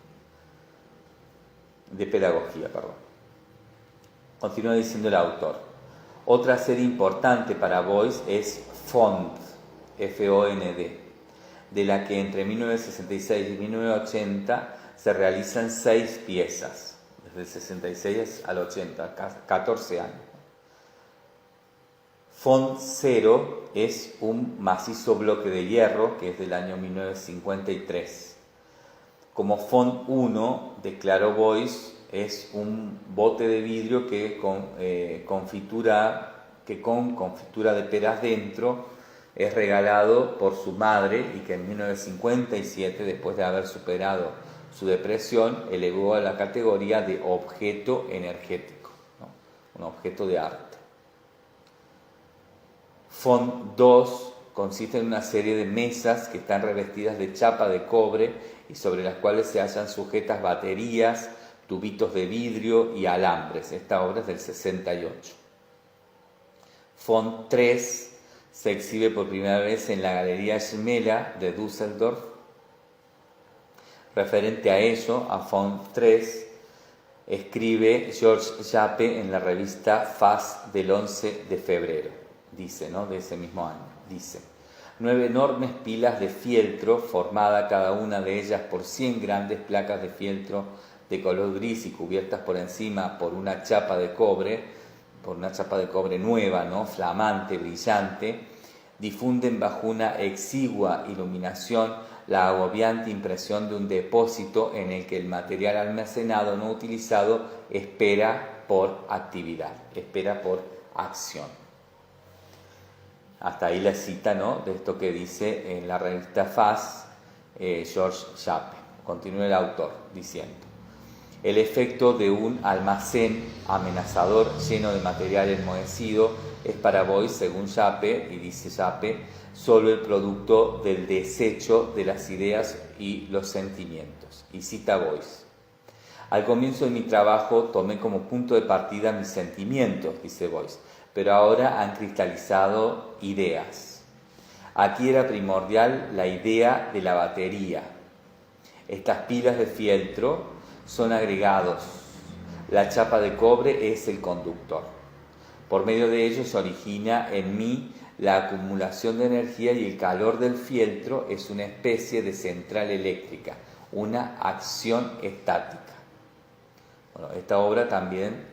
Continúa diciendo el autor. Otra serie importante para Beuys es Fond, F-O-N-D, de la que entre 1966 y 1980 se realizan 6 piezas, desde el 66 al 80, 14 años. Fond 0 es un macizo bloque de hierro que es del año 1953. Como Fond 1, declaró Beuys, es un bote de vidrio que con confitura de peras dentro es regalado por su madre y que en 1957, después de haber superado su depresión, elevó a la categoría de objeto energético, ¿no?, un objeto de arte. Fond 2 consiste en una serie de mesas que están revestidas de chapa de cobre y sobre las cuales se hallan sujetas baterías, tubitos de vidrio y alambres. Esta obra es del 68. Fond 3 se exhibe por primera vez en la Galería Schmela de Düsseldorf. Referente a ello, a Fond 3, escribe George Jappe en la revista Faz del 11 de febrero, dice, ¿no?, de ese mismo año, dice: 9 enormes pilas de fieltro, formada cada una de ellas por 100 grandes placas de fieltro de color gris y cubiertas por encima por una chapa de cobre nueva, ¿no?, flamante, brillante, difunden bajo una exigua iluminación la agobiante impresión de un depósito en el que el material almacenado no utilizado espera por actividad, espera por acción. Hasta ahí la cita, ¿no?, de esto que dice en la revista Faz George Jappe. Continúa el autor diciendo: El efecto de un almacén amenazador lleno de material enmohecido es para Boyce, según Yape, y dice Yape, solo el producto del desecho de las ideas y los sentimientos. Y cita Boyce: al comienzo de mi trabajo tomé como punto de partida mis sentimientos, dice Boyce, pero ahora han cristalizado ideas. Aquí era primordial la idea de la batería. Estas pilas de fieltro son agregados. La chapa de cobre es el conductor. Por medio de ello se origina en mí la acumulación de energía y el calor del fieltro es una especie de central eléctrica, una acción estática. Bueno, esta obra también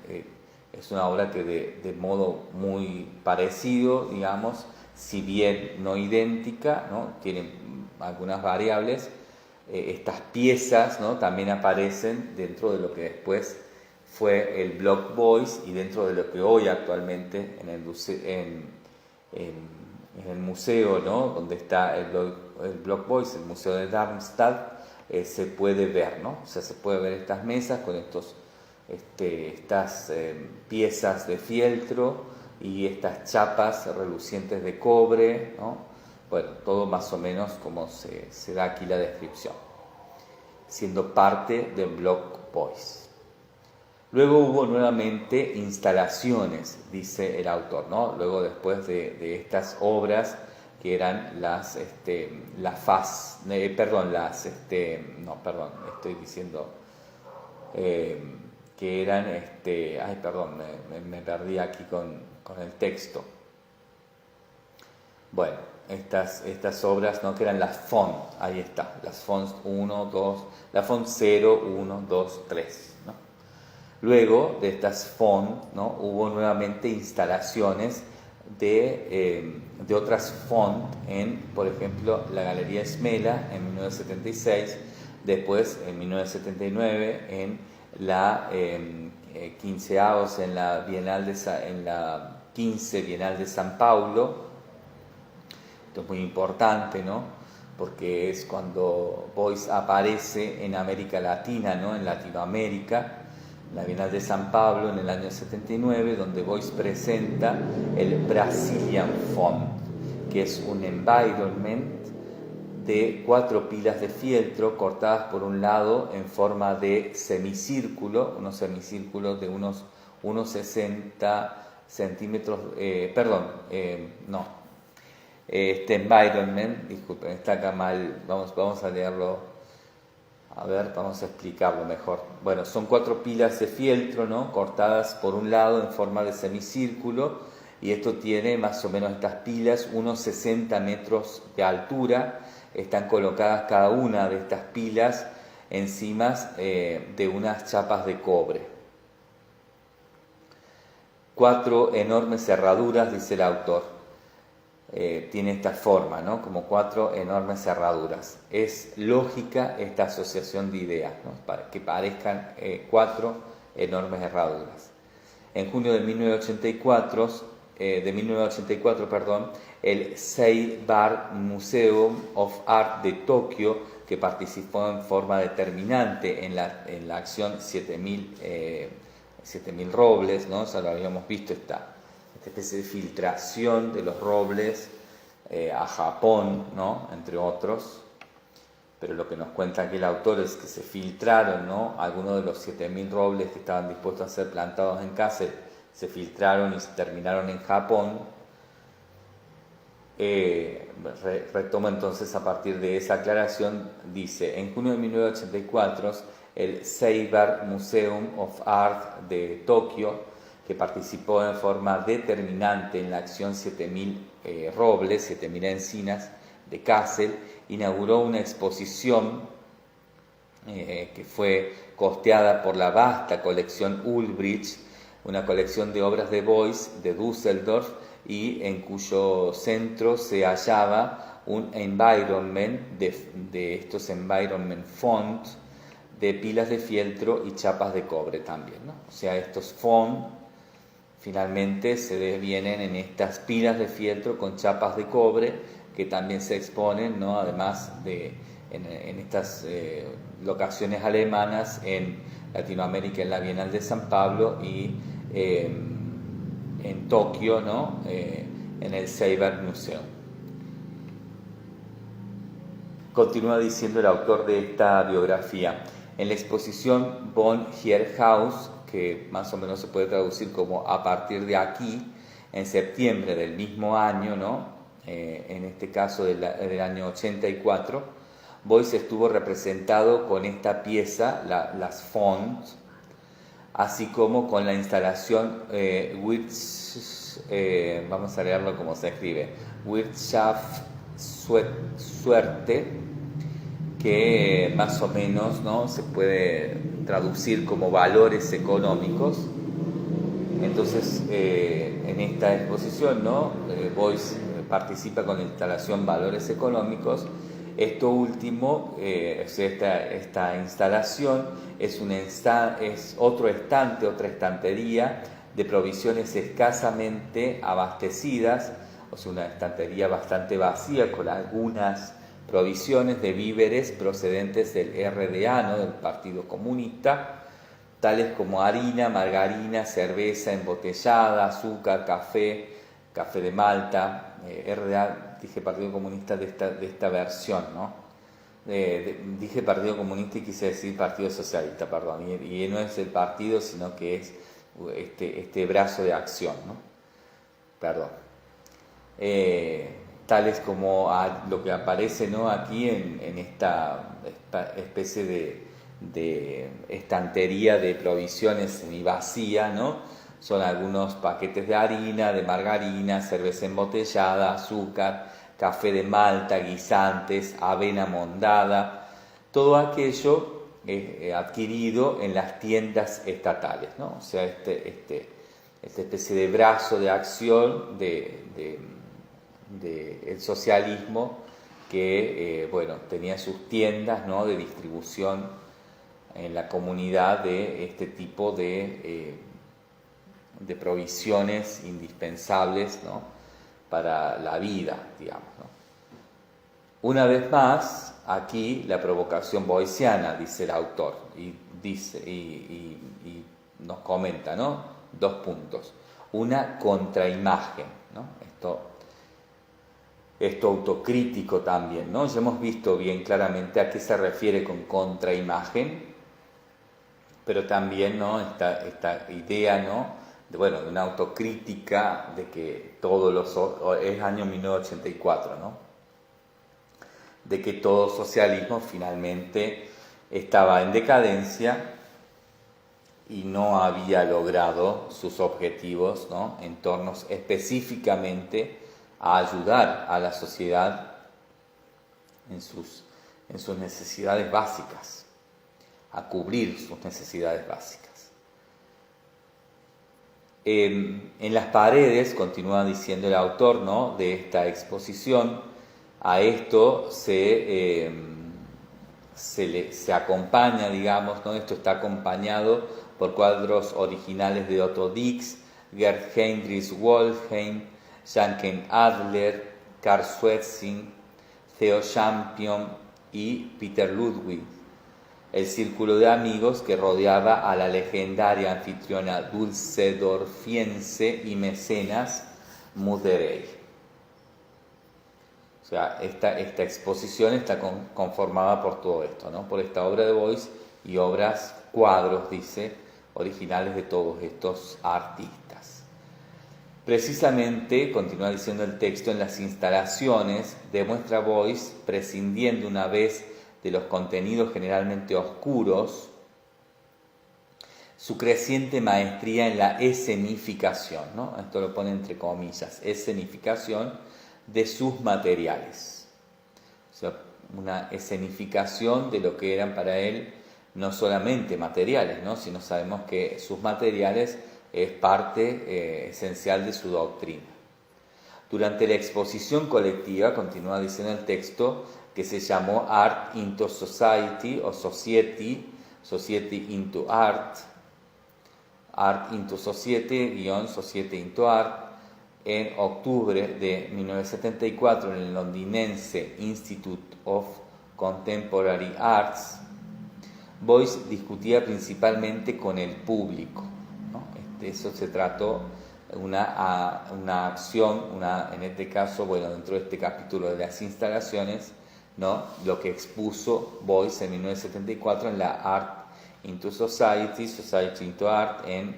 es una obra que de modo muy parecido, digamos, si bien no idéntica, ¿no? Tiene algunas variables, estas piezas, ¿no? También aparecen dentro de lo que después fue el Block Boys y dentro de lo que hoy actualmente en el museo, ¿no? Donde está el Block Boys, el Museo de Darmstadt, se puede ver, ¿no? O sea, se puede ver estas mesas con estas piezas de fieltro y estas chapas relucientes de cobre, ¿no? Bueno, todo más o menos como se da aquí la descripción, siendo parte del Block Boys. Luego hubo nuevamente instalaciones, dice el autor, ¿no? Luego después de estas obras que eran que eran, me perdí aquí con el texto. Bueno, estas obras, ¿no? Que eran las font, ahí está, las fonts 1, 2, la font 0, 1, 2, 3, ¿no? Luego de estas font, ¿no? Hubo nuevamente instalaciones de otras font en, por ejemplo, la Galería Esmela en 1976, después en 1979 en la 15avos en la en la 15 Bienal de San Paulo. Esto es muy importante, ¿no? Porque es cuando Boyce aparece en América Latina, ¿no? En Latinoamérica, la Bienal de San Pablo en el año 79, donde Boyce presenta el Brazilian Font, que es un environment de 4 pilas de fieltro cortadas por un lado en forma de semicírculo, unos semicírculos de unos 60 centímetros, este environment, disculpen, está acá mal, vamos a leerlo, a ver, vamos a explicarlo mejor. Bueno, son 4 pilas de fieltro, ¿no? Cortadas por un lado en forma de semicírculo, y esto tiene más o menos estas pilas unos 60 metros de altura. Están colocadas cada una de estas pilas encima de unas chapas de cobre. 4 enormes cerraduras, dice el autor. Tiene esta forma, ¿no? Como 4 enormes cerraduras. Es lógica esta asociación de ideas, ¿no? Para que parezcan 4 enormes cerraduras. En junio de 1984, el Seibar Museum of Art de Tokio, que participó en forma determinante en la acción 7000 robles, ¿no? Ya lo habíamos visto, esta especie de filtración de los robles a Japón, ¿no? Entre otros. Pero lo que nos cuenta aquí el autor es que se filtraron, ¿no? Algunos de los 7000 robles que estaban dispuestos a ser plantados en Kassel se filtraron y se terminaron en Japón. Retomo entonces a partir de esa aclaración, dice: en junio de 1984 el Seibar Museum of Art de Tokio, que participó en forma determinante en la acción 7000 robles, 7000 encinas de Kassel, inauguró una exposición que fue costeada por la vasta colección Ulbricht, una colección de obras de Boyce de Düsseldorf, y en cuyo centro se hallaba un environment de estos environment fonts de pilas de fieltro y chapas de cobre también, ¿no? O sea, estos fonts finalmente se devienen en estas pilas de fieltro con chapas de cobre que también se exponen, ¿no? Además en estas locaciones alemanas en Latinoamérica en la Bienal de San Pablo y en Tokio, ¿no? En el Seiberg Museum. Continúa diciendo el autor de esta biografía: en la exposición Von hier aus, que más o menos se puede traducir como a partir de aquí, en septiembre del mismo año, ¿no? En este caso del año 84, Beuys estuvo representado con esta pieza, las Fonds, así como con la instalación vamos a leerlo como se escribe, Wirtschaftssuerte, que más o menos, ¿no?, se puede traducir como valores económicos. Entonces, en esta exposición, ¿no?, Beuys participa con la instalación Valores Económicos. Esto último, esta instalación es otro estante, otra estantería de provisiones escasamente abastecidas, o sea, una estantería bastante vacía con algunas provisiones de víveres procedentes del RDA, ¿no?, del Partido Comunista, tales como harina, margarina, cerveza embotellada, azúcar, café de Malta. RDA, dije Partido Comunista de esta versión, ¿no? Dije Partido Comunista y quise decir Partido Socialista, perdón, y no es el partido, sino que es este brazo de acción, ¿no? Perdón. Tales como lo que aparece, ¿no?, aquí en esta especie de estantería de provisiones semivacía, ¿no? Son algunos paquetes de harina, de margarina, cerveza embotellada, azúcar, café de Malta, guisantes, avena mondada, todo aquello adquirido en las tiendas estatales, ¿no? O sea, esta especie de brazo de acción del socialismo que tenía sus tiendas, ¿no?, de distribución en la comunidad de este tipo de provisiones indispensables, ¿no?, para la vida, digamos, ¿no? Una vez más, aquí la provocación boysiana, dice el autor, y nos comenta, ¿no?, 2 puntos. Una contraimagen, ¿no? Esto autocrítico también, ¿no? Ya hemos visto bien claramente a qué se refiere con contraimagen, pero también, ¿no?, esta idea, ¿no?, de una autocrítica de que es año 1984, ¿no?, de que todo socialismo finalmente estaba en decadencia y no había logrado sus objetivos, ¿no?, en torno específicamente a ayudar a la sociedad en sus necesidades básicas, a cubrir sus necesidades básicas. En las paredes, continúa diciendo el autor, ¿no?, de esta exposición, a esto se acompaña, digamos, ¿no?, esto está acompañado por cuadros originales de Otto Dix, Gerd Heinrich Wolfheim, Janken Adler, Karl Schwetzing, Theo Champion y Peter Ludwig, el círculo de amigos que rodeaba a la legendaria anfitriona dulcedorfiense y mecenas Muderey. O sea, esta exposición está conformada por todo esto, ¿no?, por esta obra de Beuys y cuadros, dice, originales de todos estos artistas. Precisamente, continúa diciendo el texto, en las instalaciones demuestra Beuys, prescindiendo una vez de los contenidos generalmente oscuros, su creciente maestría en la escenificación, ¿no? Esto lo pone entre comillas, escenificación de sus materiales. O sea, una escenificación de lo que eran para él no solamente materiales, ¿no?, sino sabemos que sus materiales es parte esencial de su doctrina. Durante la exposición colectiva, continúa diciendo el texto, que se llamó Art into Society o Society into Art, Art into Society, Society into Art, en octubre de 1974 en el londinense Institute of Contemporary Arts, Beuys discutía principalmente con el público, ¿no? Eso se trató una acción, en este caso, bueno, dentro de este capítulo de las instalaciones, ¿no? Lo que expuso Beuys en 1974 en la Art into Society, Society into Art, en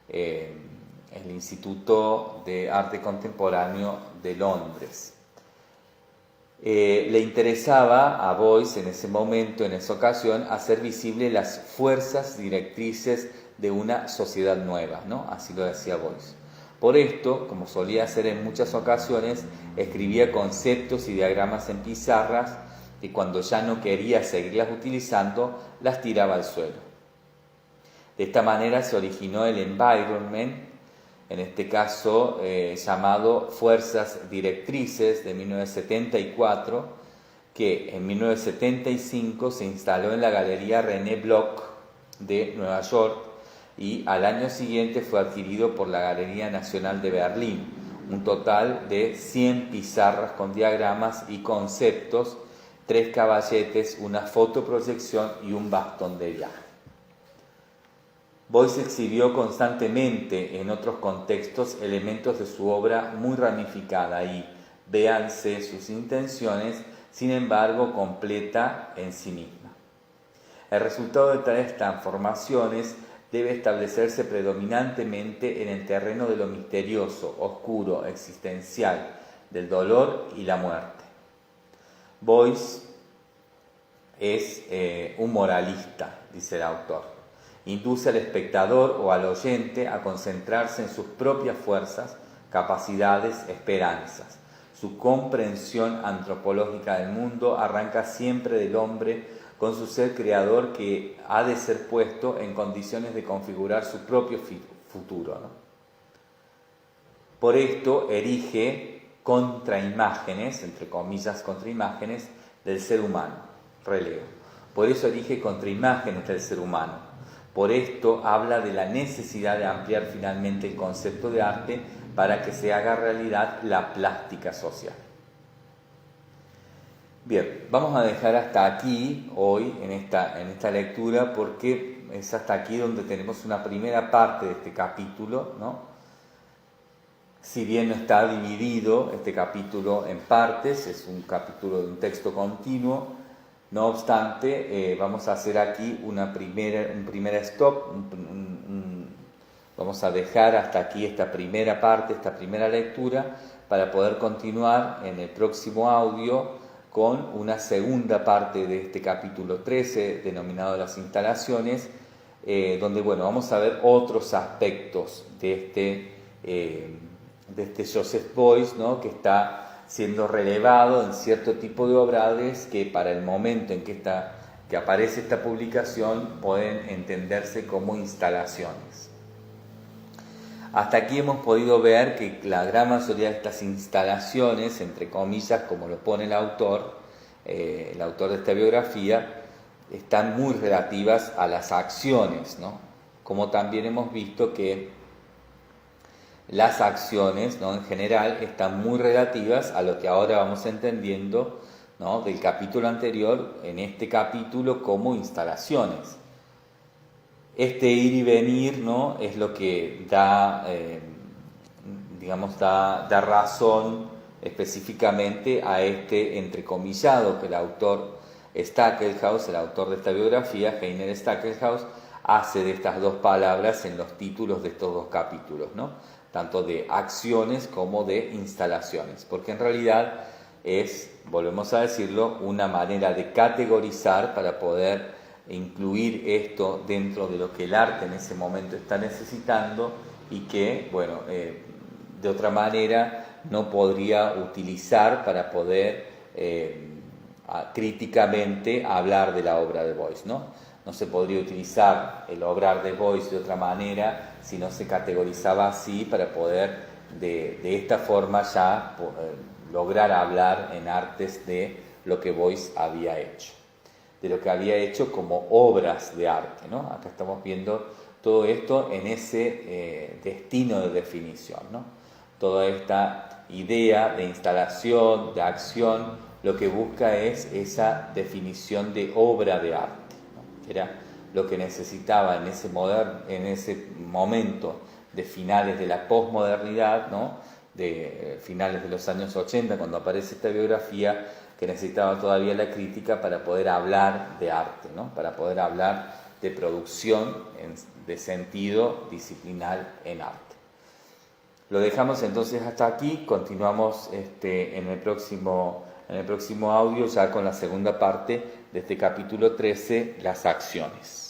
el Instituto de Arte Contemporáneo de Londres. Le interesaba a Beuys en ese momento, en esa ocasión, hacer visibles las fuerzas directrices de una sociedad nueva, ¿no? Así lo decía Beuys. Por esto, como solía hacer en muchas ocasiones, escribía conceptos y diagramas en pizarras y cuando ya no quería seguirlas utilizando, las tiraba al suelo. De esta manera se originó el environment, en este caso llamado Fuerzas Directrices de 1974, que en 1975 se instaló en la Galería René Bloch de Nueva York y al año siguiente fue adquirido por la Galería Nacional de Berlín. Un total de 100 pizarras con diagramas y conceptos, 3 caballetes, una fotoproyección y un bastón de viaje. Beuys exhibió constantemente en otros contextos elementos de su obra muy ramificada y, véanse sus intenciones, sin embargo completa en sí misma. El resultado de tales transformaciones debe establecerse predominantemente en el terreno de lo misterioso, oscuro, existencial, del dolor y la muerte. Beuys es un moralista, dice el autor. Induce al espectador o al oyente a concentrarse en sus propias fuerzas, capacidades, esperanzas. Su comprensión antropológica del mundo arranca siempre del hombre con su ser creador que ha de ser puesto en condiciones de configurar su propio futuro, ¿no? Por esto erige contraimágenes, entre comillas contraimágenes, del ser humano. Releo. Por eso erige contraimágenes del ser humano. Por esto habla de la necesidad de ampliar finalmente el concepto de arte para que se haga realidad la plástica social. Bien, vamos a dejar hasta aquí hoy en esta lectura porque es hasta aquí donde tenemos una primera parte de este capítulo, ¿no? Si bien no está dividido este capítulo en partes, es un capítulo de un texto continuo. No obstante, vamos a hacer aquí un primer stop, vamos a dejar hasta aquí esta primera parte, esta primera lectura, para poder continuar en el próximo audio con una segunda parte de este capítulo 13, denominado Las instalaciones, donde bueno, vamos a ver otros aspectos de este Joseph Beuys, ¿no? Que está siendo relevado en cierto tipo de obras que para el momento en que aparece esta publicación pueden entenderse como instalaciones. Hasta aquí hemos podido ver que la gran mayoría de estas instalaciones, entre comillas, como lo pone el autor de esta biografía, están muy relativas a las acciones, ¿no? Como también hemos visto que las acciones, ¿no? En general están muy relativas a lo que ahora vamos entendiendo, ¿no? Del capítulo anterior en este capítulo como instalaciones. Este ir y venir, ¿no? Es lo que da razón específicamente a este entrecomillado que el autor Stackelhaus, el autor de esta biografía, Heiner Stackelhaus, hace de estas dos palabras en los títulos de estos dos capítulos, ¿no? Tanto de acciones como de instalaciones, porque en realidad es, volvemos a decirlo, una manera de categorizar para poder incluir esto dentro de lo que el arte en ese momento está necesitando y que, bueno, de otra manera no podría utilizar para poder críticamente hablar de la obra de Beuys, ¿no? No se podría utilizar el obrar de Beuys de otra manera si no se categorizaba así para poder de esta forma ya lograr hablar en artes de lo que Beuys había hecho, de lo que había hecho como obras de arte, ¿no? Acá estamos viendo todo esto en ese destino de definición, ¿no? Toda esta idea de instalación, de acción, lo que busca es esa definición de obra de arte, ¿no? Era lo que necesitaba en ese momento de finales de la posmodernidad, ¿no? De finales de los años 80, cuando aparece esta biografía, que necesitaba todavía la crítica para poder hablar de arte, ¿no? Para poder hablar de producción de sentido disciplinar en arte. Lo dejamos entonces hasta aquí, continuamos en el próximo audio ya con la segunda parte de este capítulo 13, las acciones.